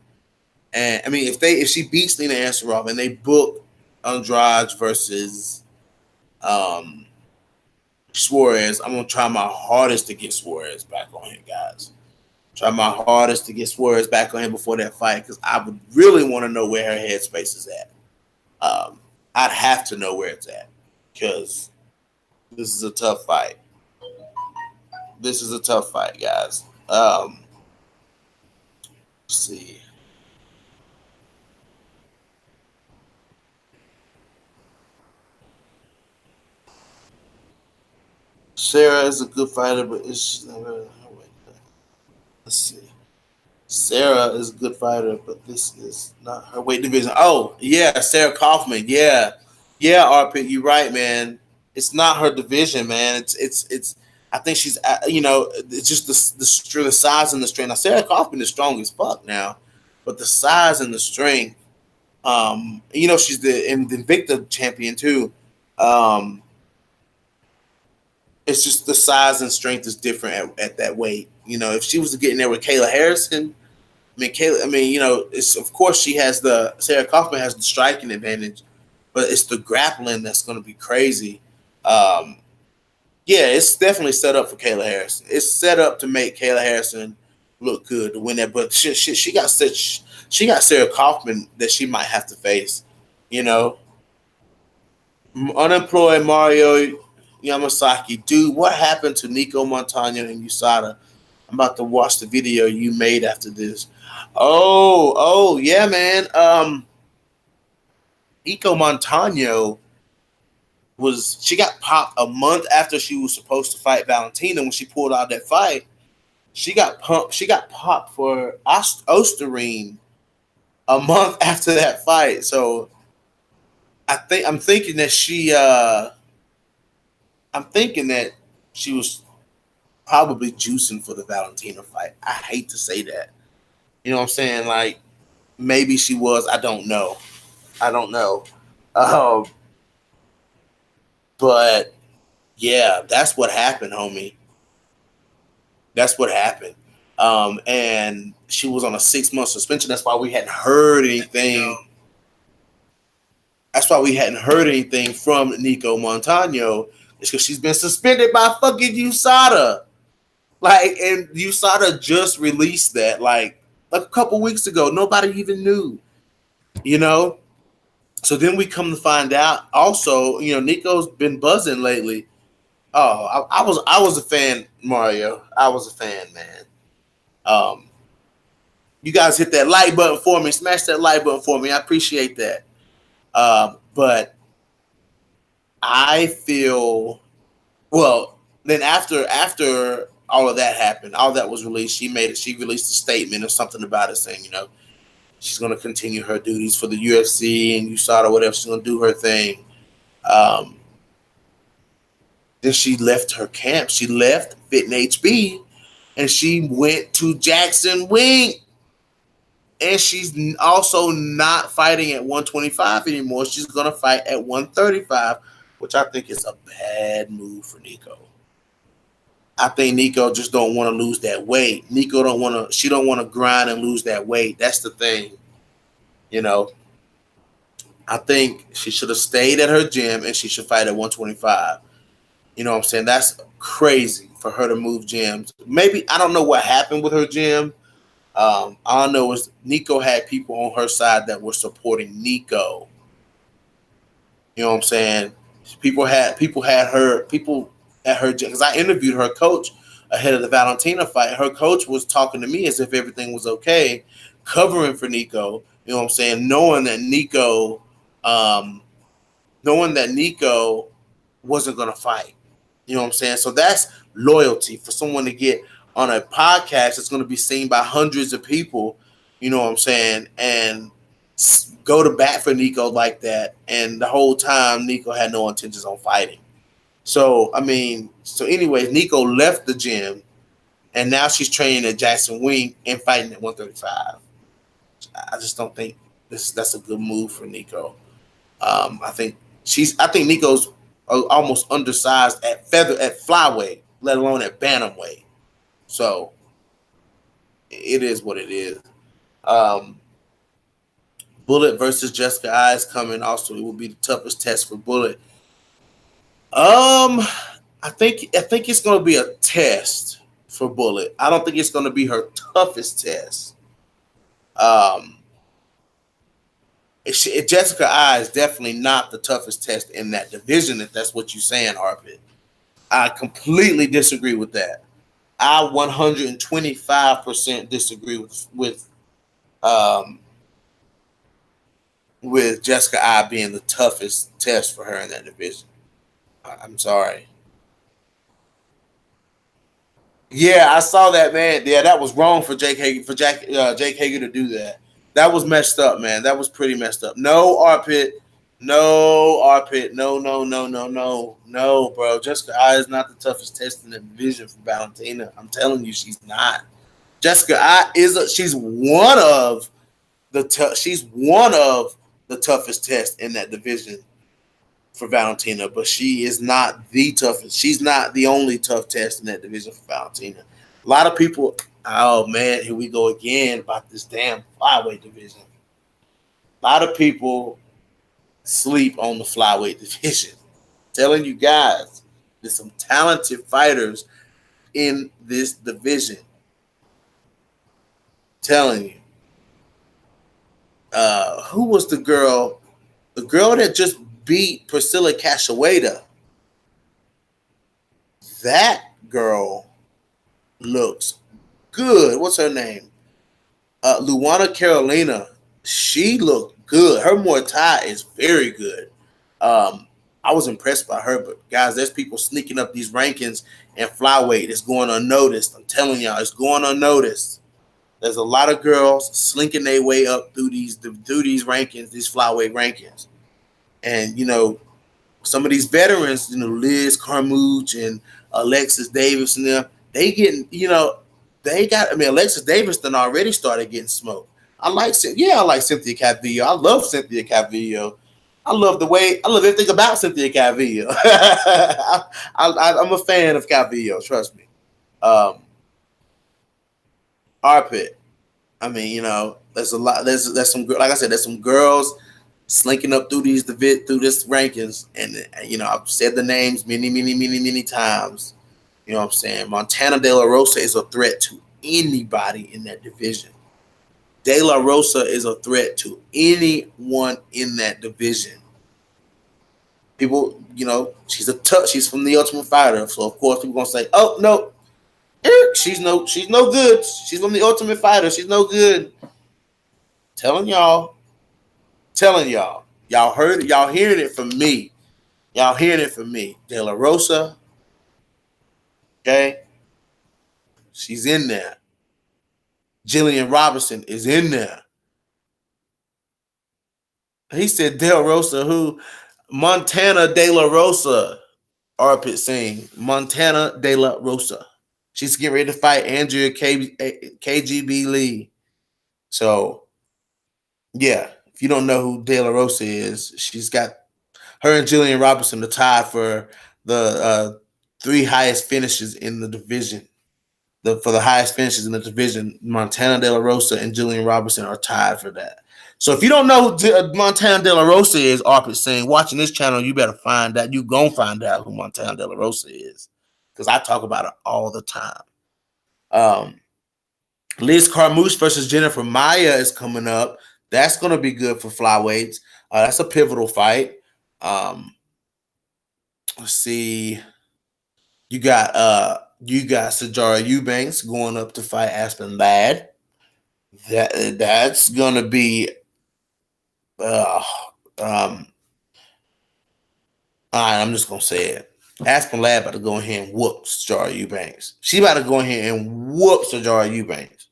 and I mean if she beats Nina Ansaroff and they book Andrade versus Suarez, I'm gonna try my hardest to get Suarez back on him, guys. Try my hardest to get Suarez back on him before that fight because I would really want to know where her headspace is at. I'd have to know where it's at because this is a tough fight. This is a tough fight, guys. Let's see. Sarah is a good fighter, but it's never. Let's see. Sarah is a good fighter, but this is not her weight division. Oh, yeah, Sarah Kaufman. Yeah. Yeah, RP, you're right, man. It's not her division, man. It's I think she's it's just the size and the strength. Now Sarah Kaufman is strong as fuck now, but the size and the strength, she's the Invicta champion too. It's just the size and strength is different at that weight. You know, if she was getting there with Kayla Harrison, it's of course Sarah Kaufman has the striking advantage, but it's the grappling that's going to be crazy. Yeah, it's definitely set up for Kayla Harrison. It's set up to make Kayla Harrison look good to win that, but she got Sarah Kaufman that she might have to face. You know, unemployed Mario Yamasaki, dude. What happened to Nico Montano and USADA? I'm about to watch the video you made after this. Oh, yeah, man. Nico Montano she got popped a month after she was supposed to fight Valentina. When she pulled out that fight, she got popped for Osterine a month after that fight. So I'm thinking that she was probably juicing for the Valentina fight. I hate to say that. You know what I'm saying? Like, maybe she was. I don't know. But yeah, that's what happened, homie. That's what happened. And she was on a 6-month suspension. That's why we hadn't heard anything. That's why we hadn't heard anything from Nico Montano. It's because she's been suspended by fucking USADA. Like, and USADA just released that like a couple weeks ago. Nobody even knew, you know. So then we come to find out. Also, Nico's been buzzing lately. Oh, I was a fan, Mario. I was a fan, man. Um, you guys hit that like button for me. Smash that like button for me. I appreciate that. But I feel well. Then after all of that happened, all that was released. She released a statement or something about it, saying, she's going to continue her duties for the UFC and USADA, whatever. She's going to do her thing. Um, then she left her camp. She left Fit and HB, and she went to Jackson Wink. And she's also not fighting at 125 anymore. She's going to fight at 135, which I think is a bad move for Nico. I think Nico just don't want to lose that weight. Nico don't want to. She don't want to grind and lose that weight. That's the thing. I think she should have stayed at her gym and she should fight at 125. You know what I'm saying? That's crazy for her to move gyms. Maybe I don't know what happened with her gym. All I know is Nico had people on her side that were supporting Nico. You know what I'm saying? People at her gym, because I interviewed her coach ahead of the Valentina fight. Her coach was talking to me as if everything was okay, covering for Nico. You know what I'm saying? Knowing that Nico wasn't gonna fight. You know what I'm saying? So that's loyalty for someone to get on a podcast that's going to be seen by hundreds of people. You know what I'm saying? And go to bat for Nico like that. And the whole time, Nico had no intentions on fighting. So anyways, Nico left the gym, and now she's training at Jackson Wink and fighting at 135. I just don't think that's a good move for Nico. I think Nico's almost undersized at flyweight, let alone at bantamweight. So it is what it is. Bullet versus Jessica Eye is coming. Also, it will be the toughest test for Bullet. I think it's going to be a test for Bullet. I don't think it's going to be her toughest test. Jessica Eye is definitely not the toughest test in that division, if that's what you're saying, Arpit. I completely disagree with that. I 125% disagree with Jessica Eye being the toughest test for her in that division. I'm sorry. Yeah, I saw that, man. Yeah, that was wrong for Jake Hager to do that. That was messed up, man. That was pretty messed up. No, Arpit. No, Arpit. No, bro. Jessica Eye is not the toughest test in the division for Valentina. I'm telling you, she's not. Jessica Eye she's one of the toughest tests in that division for Valentina, but she is not the toughest. She's not the only tough test in that division for Valentina. A lot of people, oh man, here we go again about this damn flyweight division. A lot of people sleep on the flyweight division. I'm telling you guys, there's some talented fighters in this division. I'm telling you. Who was the girl? The girl that just beat Priscilla Cachoeira. That girl looks good. What's her name? Luana Carolina. She looked good. Her Muay Thai is very good. I was impressed by her, but guys, there's people sneaking up these rankings and flyweight. It's going unnoticed. I'm telling y'all, it's going unnoticed. There's a lot of girls slinking their way up through these rankings, these flyweight rankings. And, some of these veterans, Liz Carmouche and Alexis Davis and them, they getting, Alexis Davis done already started getting smoked. I like Cynthia Calvillo. I love Cynthia Calvillo. I love everything about Cynthia Calvillo. I'm a fan of Calvillo, trust me. Arpit. There's a lot. There's some, like I said, there's some girls slinking up through this rankings, and I've said the names many times. You know what I'm saying? Montana De La Rosa is a threat to anybody in that division. De La Rosa is a threat to anyone in that division. People, she's from the Ultimate Fighter, so of course people gonna say, "Oh no, she's no good. She's from the Ultimate Fighter. She's no good." Telling y'all, y'all heard it. Y'all hearing it from me. Y'all hearing it from me. De La Rosa, okay, she's in there. Jillian Robinson is in there. He said Del Rosa, who? Montana De La Rosa, Arpit Singh. Montana De La Rosa. She's getting ready to fight Andrea KGB Lee. So, yeah, if you don't know who De La Rosa is, she's got her and Jillian Robinson are tied for the three highest finishes in the division. For the highest finishes in the division, Montana De La Rosa and Jillian Robinson are tied for that. So if you don't know who Montana De La Rosa is, Arpit saying, watching this channel, you better find out. You gonna find out who Montana De La Rosa is, because I talk about it all the time. Liz Carmouche versus Jennifer Maia is coming up. That's gonna be good for flyweights. That's a pivotal fight. Let's see. You got Sajara Eubanks going up to fight Aspen Ladd. That's gonna be all right, I'm just gonna say it. Aspen Ladd about to go in here and whoop Sajara Eubanks. She about to go in here and whoop Sajara Eubanks.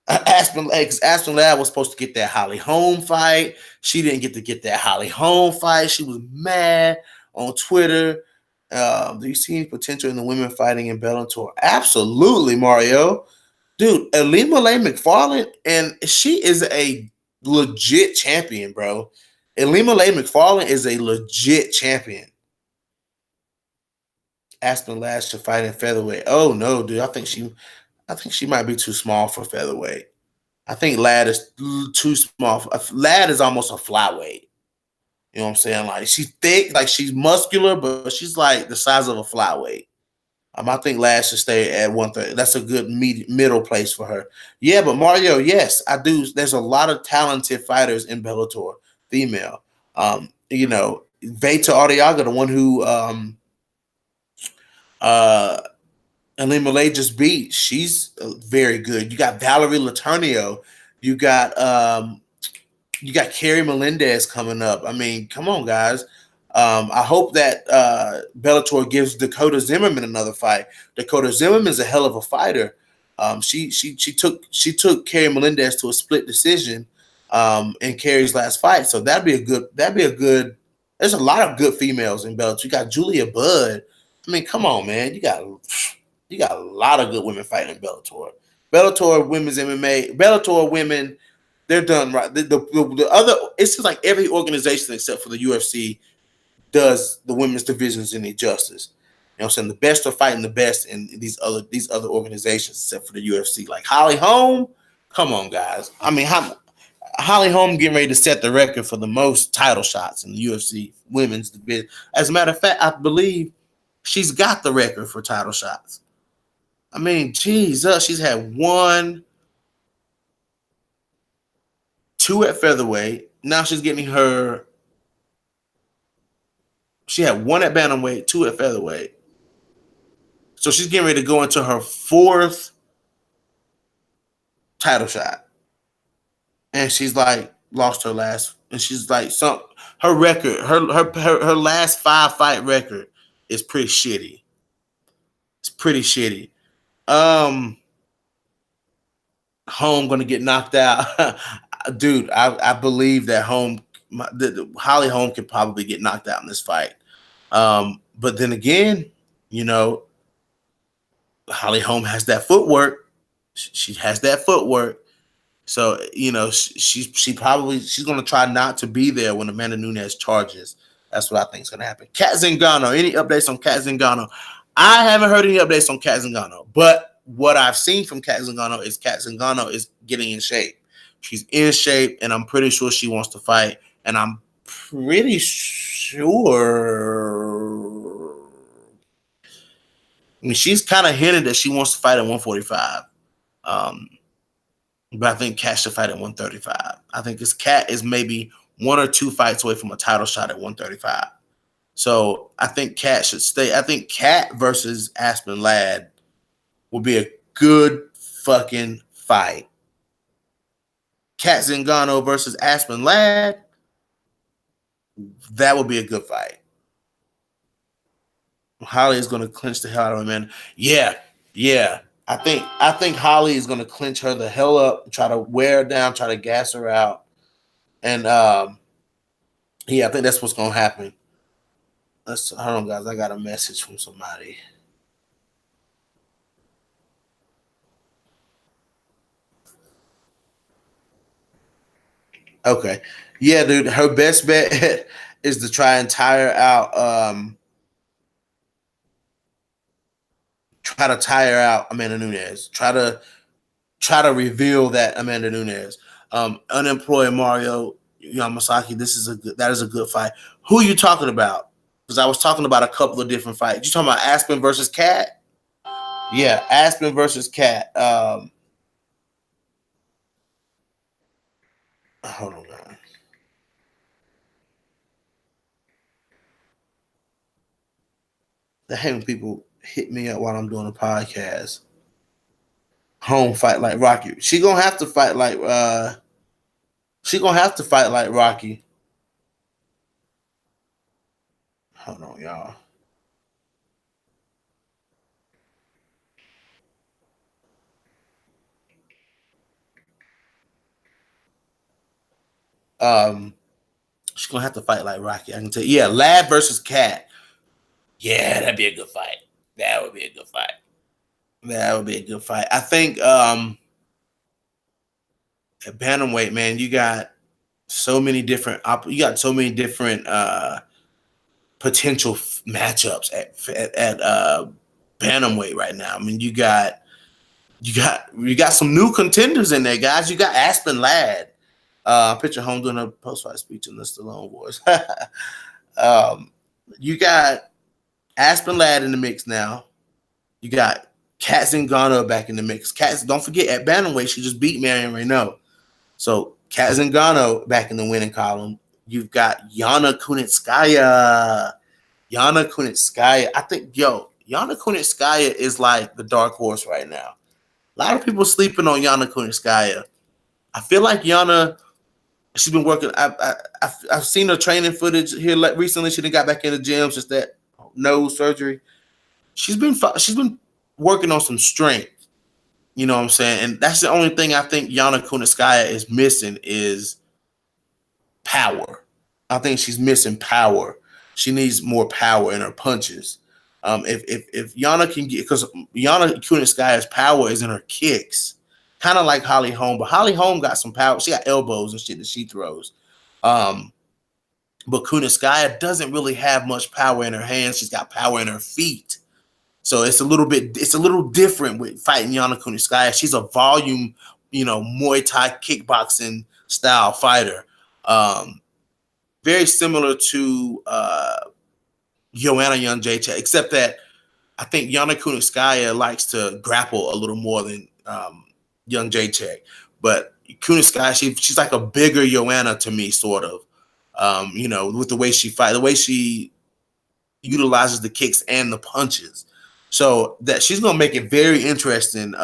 Aspen Ladd was supposed to get that Holly Holm fight. She didn't get that Holly Holm fight. She was mad on Twitter. Do you see any potential in the women fighting in Bellator? Absolutely, Mario. Dude, Alima Lay McFarland, and she is a legit champion, bro. Alima Lay McFarland is a legit champion. Aspen Ladd should fight in featherweight. Oh no, dude. I think she might be too small for featherweight. I think Ladd is too small. Ladd is almost a flyweight. You know what I'm saying? Like, she's thick, like she's muscular, but she's like the size of a flyweight. I think Ladd should stay at 130. That's a good middle place for her. Yeah, but Mario, yes, I do. There's a lot of talented fighters in Bellator, female. Veta Arriaga, the one who Alima Lay just beat. She's very good. You got Valerie Letourneau. You got Kerry Melendez coming up. I mean, come on, guys. I hope that Bellator gives Dakota Zimmerman another fight. Dakota Zimmerman is a hell of a fighter. She took Kerry Melendez to a split decision in Kerry's last fight. So that'd be a good. There's a lot of good females in Bellator. You got Julia Budd. I mean, come on, man. You got a lot of good women fighting in Bellator. Bellator women's MMA. Bellator women. They're done right. The other, it's just like every organization except for the UFC does the women's divisions any justice. You know what I'm saying? The best are fighting the best in these other organizations except for the UFC. Like Holly Holm, come on, guys. I mean, Holly Holm getting ready to set the record for the most title shots in the UFC women's division. As a matter of fact, I believe she's got the record for title shots. I mean, Jesus, she's had 1, 2 at featherweight. Now she's getting her. She had 1 at bantamweight, 2 at featherweight. So she's getting ready to go into her 4th title shot. And she's like lost her last. And she's like her record, her last 5 fight record is pretty shitty. It's pretty shitty. Holm gonna get knocked out. Dude, I believe that Holly Holm could probably get knocked out in this fight. But then again, Holly Holm has that footwork. She has that footwork. So, she's gonna try not to be there when Amanda Nunes charges. That's what I think is gonna happen. Kat Zingano. Any updates on Kat Zingano? I haven't heard any updates on Kat Zingano, but what I've seen from Kat Zingano is getting in shape. She's in shape, and I'm pretty sure she wants to fight. And I'm pretty sure I mean, she's kind of hinted that she wants to fight at 145. Um, but I think Cat should fight at 135. I think this Cat is maybe one or two fights away from a title shot at 135. So I think Cat should stay. I think Cat versus Aspen Ladd will be a good fucking fight. Cat Zingano versus Aspen Ladd, that would be a good fight. Holly is going to clinch the hell out of him, man. Yeah, yeah. I think Holly is going to clinch her the hell up, try to wear her down, try to gas her out, and yeah, I think that's what's going to happen. Hold on, guys. I got a message from somebody. Okay, yeah, dude. Her best bet is to try and tire out. Try to tire out Amanda Nunes. Try to reveal that Amanda Nunes. Unemployed Mario Yamasaki. That is a good fight. Who are you talking about? Because I was talking about a couple of different fights. You talking about Aspen versus Cat? Yeah, Aspen versus Cat. Hold on, man. The having people hit me up while I'm doing a podcast. Home fight like Rocky. She gonna have to fight like Rocky. Hold on, y'all. Um, she's gonna have to fight like Rocky. I can tell you. Yeah, Lad versus Cat. Yeah, that'd be a good fight. That would be a good fight. That would be a good fight. I think at bantamweight, man, you got so many different potential matchups at bantamweight right now. I mean, you got some new contenders in there, guys. You got Aspen Ladd. Picture home doing a post fight speech in the Stallone voice. um, you got Aspen Ladd in the mix now. You got Kat Zingano back in the mix. Don't forget at bantamweight she just beat Marion Renault. So Kat Zingano back in the winning column. You've got Yana Kunitskaya. Yana Kunitskaya. I think Yana Kunitskaya is like the dark horse right now. A lot of people sleeping on Yana Kunitskaya. I feel like Yana, she's been working. I've seen her training footage here recently. She didn't got back in the gym since that nose surgery. She's been working on some strength. You know what I'm saying? And that's the only thing I think Yana Kunitskaya is missing is power. I think she's missing power. She needs more power in her punches. If Yana can get, because Yana Kunitskaya's power is in her kicks, kind of like Holly Holm, but Holly Holm got some power. She got elbows and shit that she throws. Um, but Kunitskaya doesn't really have much power in her hands. She's got power in her feet. So it's a little different with fighting Yana Kunitskaya. She's a volume, Muay Thai kickboxing style fighter. Very similar to Joanna Jędrzejczyk, except that I think Yana Kunitskaya likes to grapple a little more than Jędrzejczyk. But Kunitskaya, she's like a bigger Joanna to me, sort of. With the way she fights, the way she utilizes the kicks and the punches. So that she's gonna make it very interesting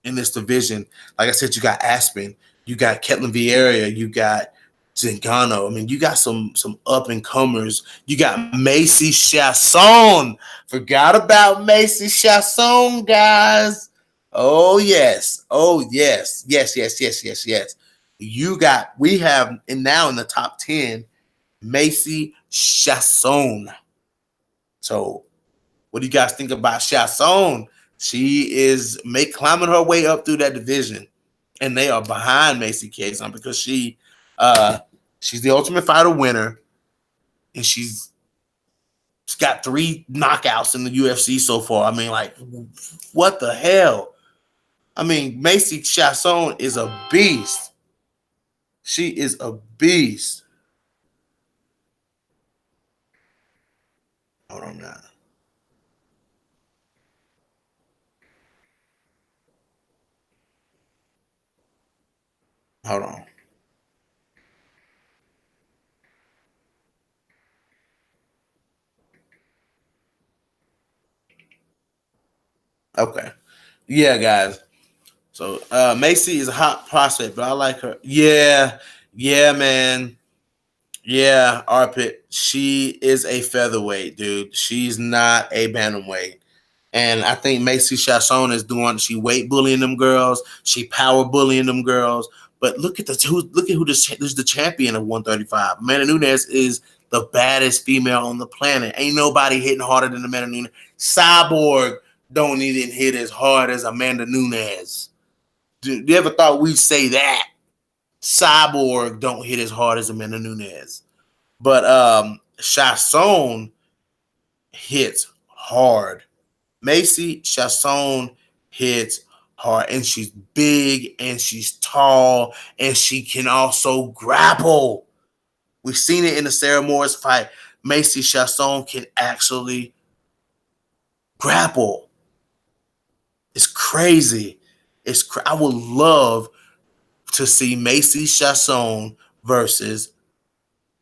in this division. Like I said, you got Aspen, you got Ketlin Vieira, you got Zingano. I mean, you got some up and comers. You got Macy Chasson. Forgot about Macy Chasson, guys. Oh yes, oh yes, yes, yes, yes, yes, yes. We have, and now in the top 10, Macy Chasson. So what do you guys think about Chasson? She is climbing her way up through that division, and they are behind Macy Chiasson because she's the Ultimate Fighter winner, and she's got 3 knockouts in the UFC so far. I mean, like, what the hell? I mean, Macy Chasson is a beast. She is a beast. Hold on now. Hold on. Okay. Yeah, guys. So Macy is a hot prospect, but I like her. Yeah, yeah, man. Yeah, Arpit. She is a featherweight, dude. She's not a bantamweight. And I think Macy Chasson is doing. She weight bullying them girls. She power bullying them girls. But look at who this the champion of 135. Amanda Nunes is the baddest female on the planet. Ain't nobody hitting harder than Amanda Nunes. Cyborg don't even hit as hard as Amanda Nunes. Dude, you ever thought we'd say that? Cyborg don't hit as hard as Amanda Nunes. But Chasson hits hard. Macy Chasson hits hard, and she's big, and she's tall, and she can also grapple. We've seen it in the Sarah Morris fight. Macy Chasson can actually grapple. It's crazy. I would love to see Macy Chasson versus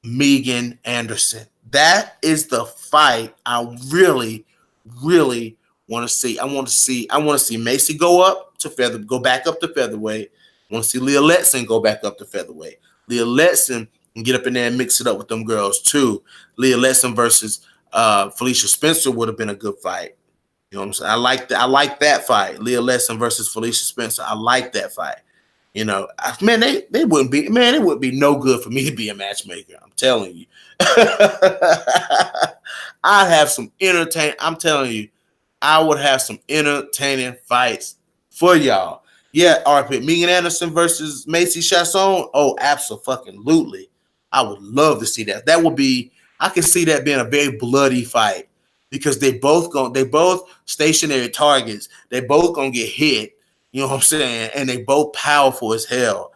Megan Anderson. That is the fight I really, really want to see. I want to see Macy go back up to featherweight. I want to see Leah Letson go back up to featherweight. Leah Letson can get up in there and mix it up with them girls too. Leah Letson versus Felicia Spencer would have been a good fight. You know what I'm saying? I like that fight. Leah Letson versus Felicia Spencer. I like that fight. You know, man, they wouldn't be, man, it would be no good for me to be a matchmaker. I'm telling you. I'd have some I'm telling you, I would have some entertaining fights for y'all. Yeah, RP Megan Anderson versus Macy Chasson. Oh, absolutely. I would love to see that. I can see that being a very bloody fight because they both stationary targets. They both gonna get hit. You know what I'm saying? And they both powerful as hell.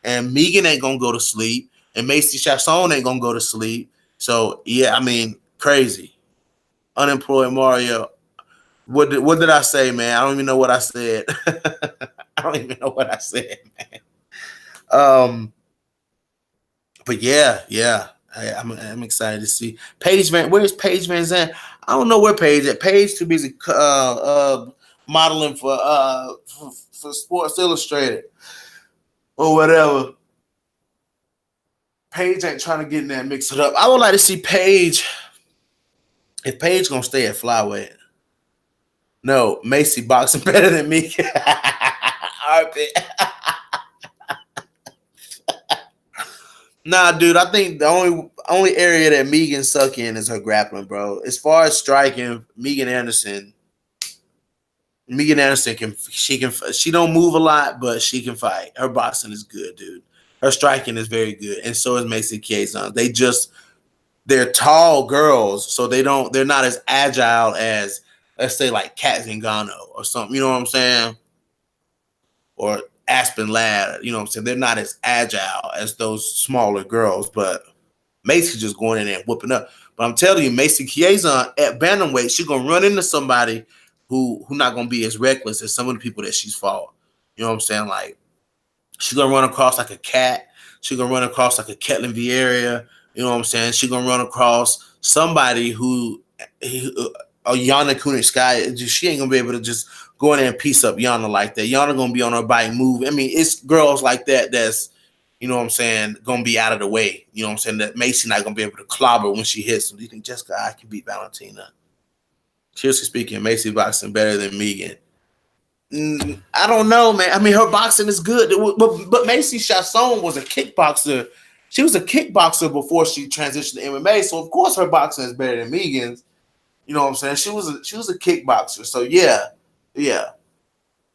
And Megan ain't gonna go to sleep, and Macy Chasson ain't gonna go to sleep. So yeah, I mean, crazy. Unemployed Mario. What did I say, man? I don't even know what I said. I don't even know what I said, man. Um, but yeah. I'm excited to see Where's Paige Van Zandt? I don't know where Paige at. Paige too busy modeling for Sports Illustrated or whatever. Paige ain't trying to get in there and mix it up. I would like to see Paige. If Paige gonna stay at flyweight, no, Macy boxing better than me. Nah, dude, I think the only area that Megan suck in is her grappling, bro. As far as striking, Megan Anderson she don't move a lot, but she can fight. Her boxing is good, dude. Her striking is very good, and so is Macy Chiasson. They're tall girls, so they're not as agile as, let's say, like Kat Zingano or something. You know what I'm saying? Or Aspen Ladd. You know what I'm saying? They're not as agile as those smaller girls, but Macy just going in there and whooping up. But I'm telling you, Macy Chiasson at bantamweight, she's gonna run into somebody who not gonna be as reckless as some of the people that she's fought. You know what I'm saying? Like she's gonna run across like a cat. She's gonna run across like a Ketlin Vieira. You know what I'm saying? She's gonna run across somebody a Yana Kunitskaya. She ain't gonna be able to just go in there and piece up Yana like that. Yana gonna be on her bike move. I mean, it's girls like that's, you know what I'm saying, gonna be out of the way. You know what I'm saying? That Macy not gonna be able to clobber when she hits them. Do you think Jessica I can beat Valentina? Seriously speaking, Macy boxing better than Megan. I don't know, man. I mean, her boxing is good, but Macy Chasson was a kickboxer. She was a kickboxer before she transitioned to MMA, so of course her boxing is better than Megan's. You know what I'm saying? She was a kickboxer, so yeah.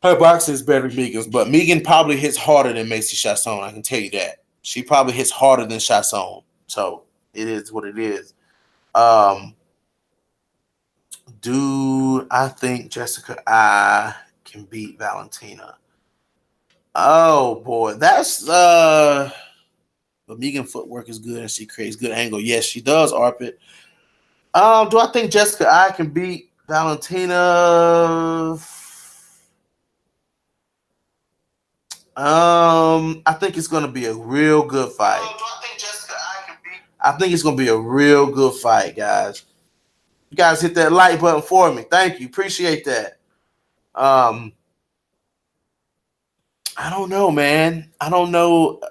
Her boxing is better than Megan's, but Megan probably hits harder than Macy Chasson. I can tell you that. She probably hits harder than Chasson. So it is what it is. Do I think Jessica I can beat Valentina? Oh boy, but Megan footwork is good and she creates good angle. Yes, she does, Arpit. Do I think Jessica I can beat Valentina? I think it's gonna be a real good fight. Do I think Jessica I can beat? I think it's gonna be a real good fight, guys. You guys hit that like button for me. Thank you. Appreciate that. Um, I don't know, man. I don't know.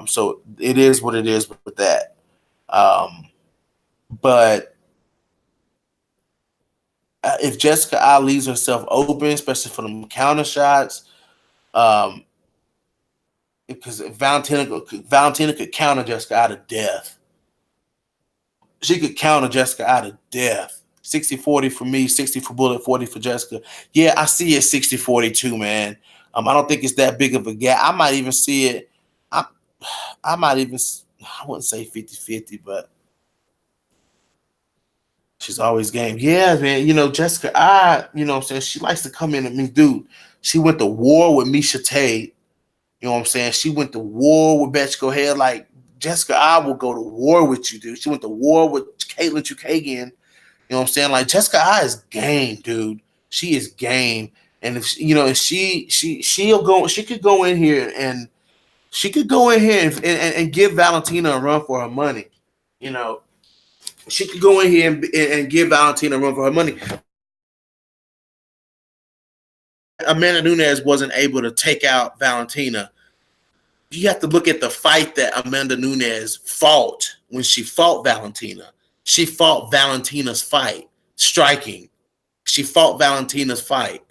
So it is what it is with that. Um, but if Jessica I leaves herself open, especially for them counter shots, um, because Valentina could counter Jessica out of death. She could counter Jessica out of death. 60-40 for me, 60 for Bullet, 40 for Jessica. Yeah, I see it 60-40 too, man. I don't think it's that big of a gap. I might even see it. I, I might even, I wouldn't say 50-50, but she's always game. Yeah, man. Jessica, what I'm saying? She likes to come in and me, dude. She went to war with Misha Tate. You know what I'm saying? She went to war with Betchko Head. Like, Jessica I will go to war with you, dude. She went to war with Caitlin Chukagian. You know what I'm saying? Like, Jessica I is game, dude. She is game. And if she'll go, she could go in here and and give Valentina a run for her money. You know, she could go in here and give Valentina a run for her money. Amanda Nunes wasn't able to take out Valentina. You have to look at the fight that Amanda Nunes fought when she fought Valentina. She fought Valentina's fight, striking. She fought Valentina's fight.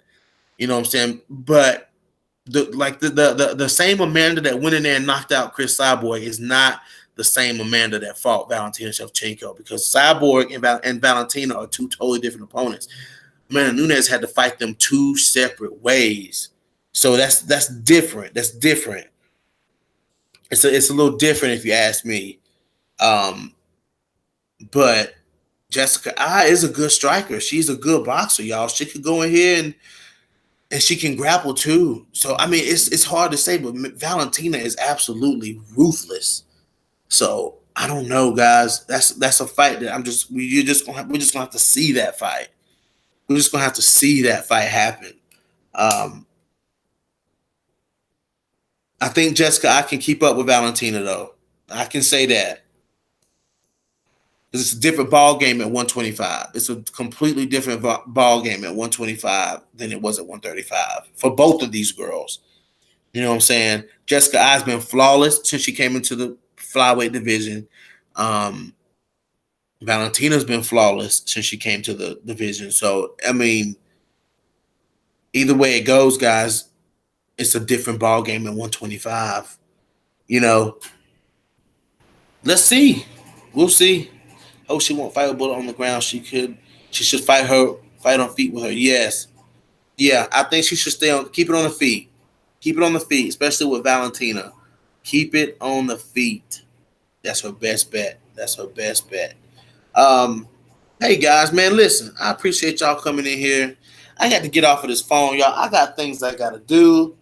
You know what I'm saying? But the same Amanda that went in there and knocked out Chris Cyborg is not the same Amanda that fought Valentina Shevchenko, because Cyborg and Valentina are two totally different opponents. Amanda Nunes had to fight them two separate ways. So that's different. That's different. It's a little different if you ask me. Um, but Jessica I is a good striker. She's a good boxer, y'all. She could go in here and she can grapple too. So I mean, it's hard to say, but Valentina is absolutely ruthless. So I don't know, guys. That's a fight that we're just gonna have to see that fight. We're just gonna have to see that fight happen. Um, I think Jessica I can keep up with Valentina though. I can say that. It's a different ball game at 125. It's a completely different ball game at 125 than it was at 135 for both of these girls. You know what I'm saying? Jessica I's been flawless since she came into the flyweight division. Um, Valentina's been flawless since she came to the division. So, I mean, either way it goes, guys, it's a different ball game at 125. You know, let's see. We'll see. Oh, she won't fight a Bullet on the ground. She could. She should fight on feet with her. Yes. Yeah, I think she should keep it on the feet. Keep it on the feet, especially with Valentina. Keep it on the feet. That's her best bet. That's her best bet. Um, hey guys, man, listen. I appreciate y'all coming in here. I got to get off of this phone, y'all. I got things I gotta do.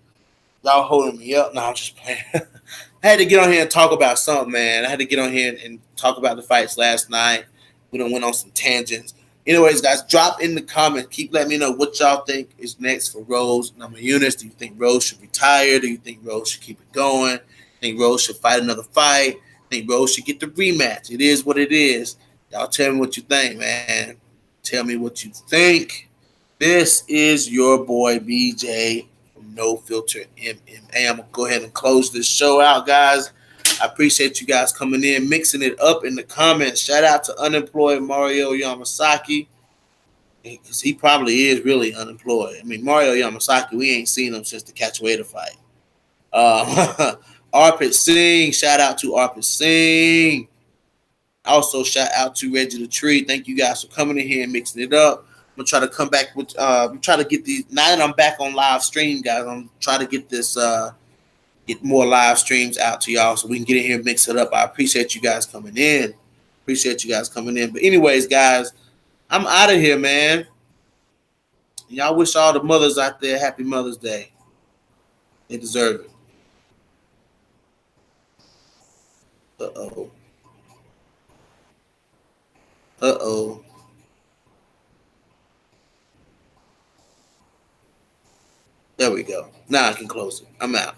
Y'all holding me up. No, I'm just playing. I had to get on here and talk about something, man. I had to get on here and talk about the fights last night. We done went on some tangents. Anyways, guys, drop in the comments. Keep letting me know what y'all think is next for Rose Namajunas. Do you think Rose should retire? Do you think Rose should keep it going? Think Rose should fight another fight? Think Rose should get the rematch? It is what it is. Y'all tell me what you think, man. Tell me what you think. This is your boy BJ from No Filter MMA. I'm gonna go ahead and close this show out, guys. I appreciate you guys coming in, mixing it up in the comments. Shout out to unemployed Mario Yamasaki, because he probably is really unemployed. I mean, Mario Yamasaki, we ain't seen him since the Cachoeira fight. Arpit Singh, shout out to Arpit Singh. Also, shout out to Reggie the Tree. Thank you guys for coming in here and mixing it up. I'm gonna try to come back with try to get these, now that I'm back on live stream, guys. I'm trying to get this get more live streams out to y'all so we can get in here and mix it up. I appreciate you guys coming in. Appreciate you guys coming in. But anyways, guys, I'm out of here, man. Y'all wish all the mothers out there happy Mother's Day. They deserve it. Uh-oh. Uh-oh. There we go. Now I can close it. I'm out.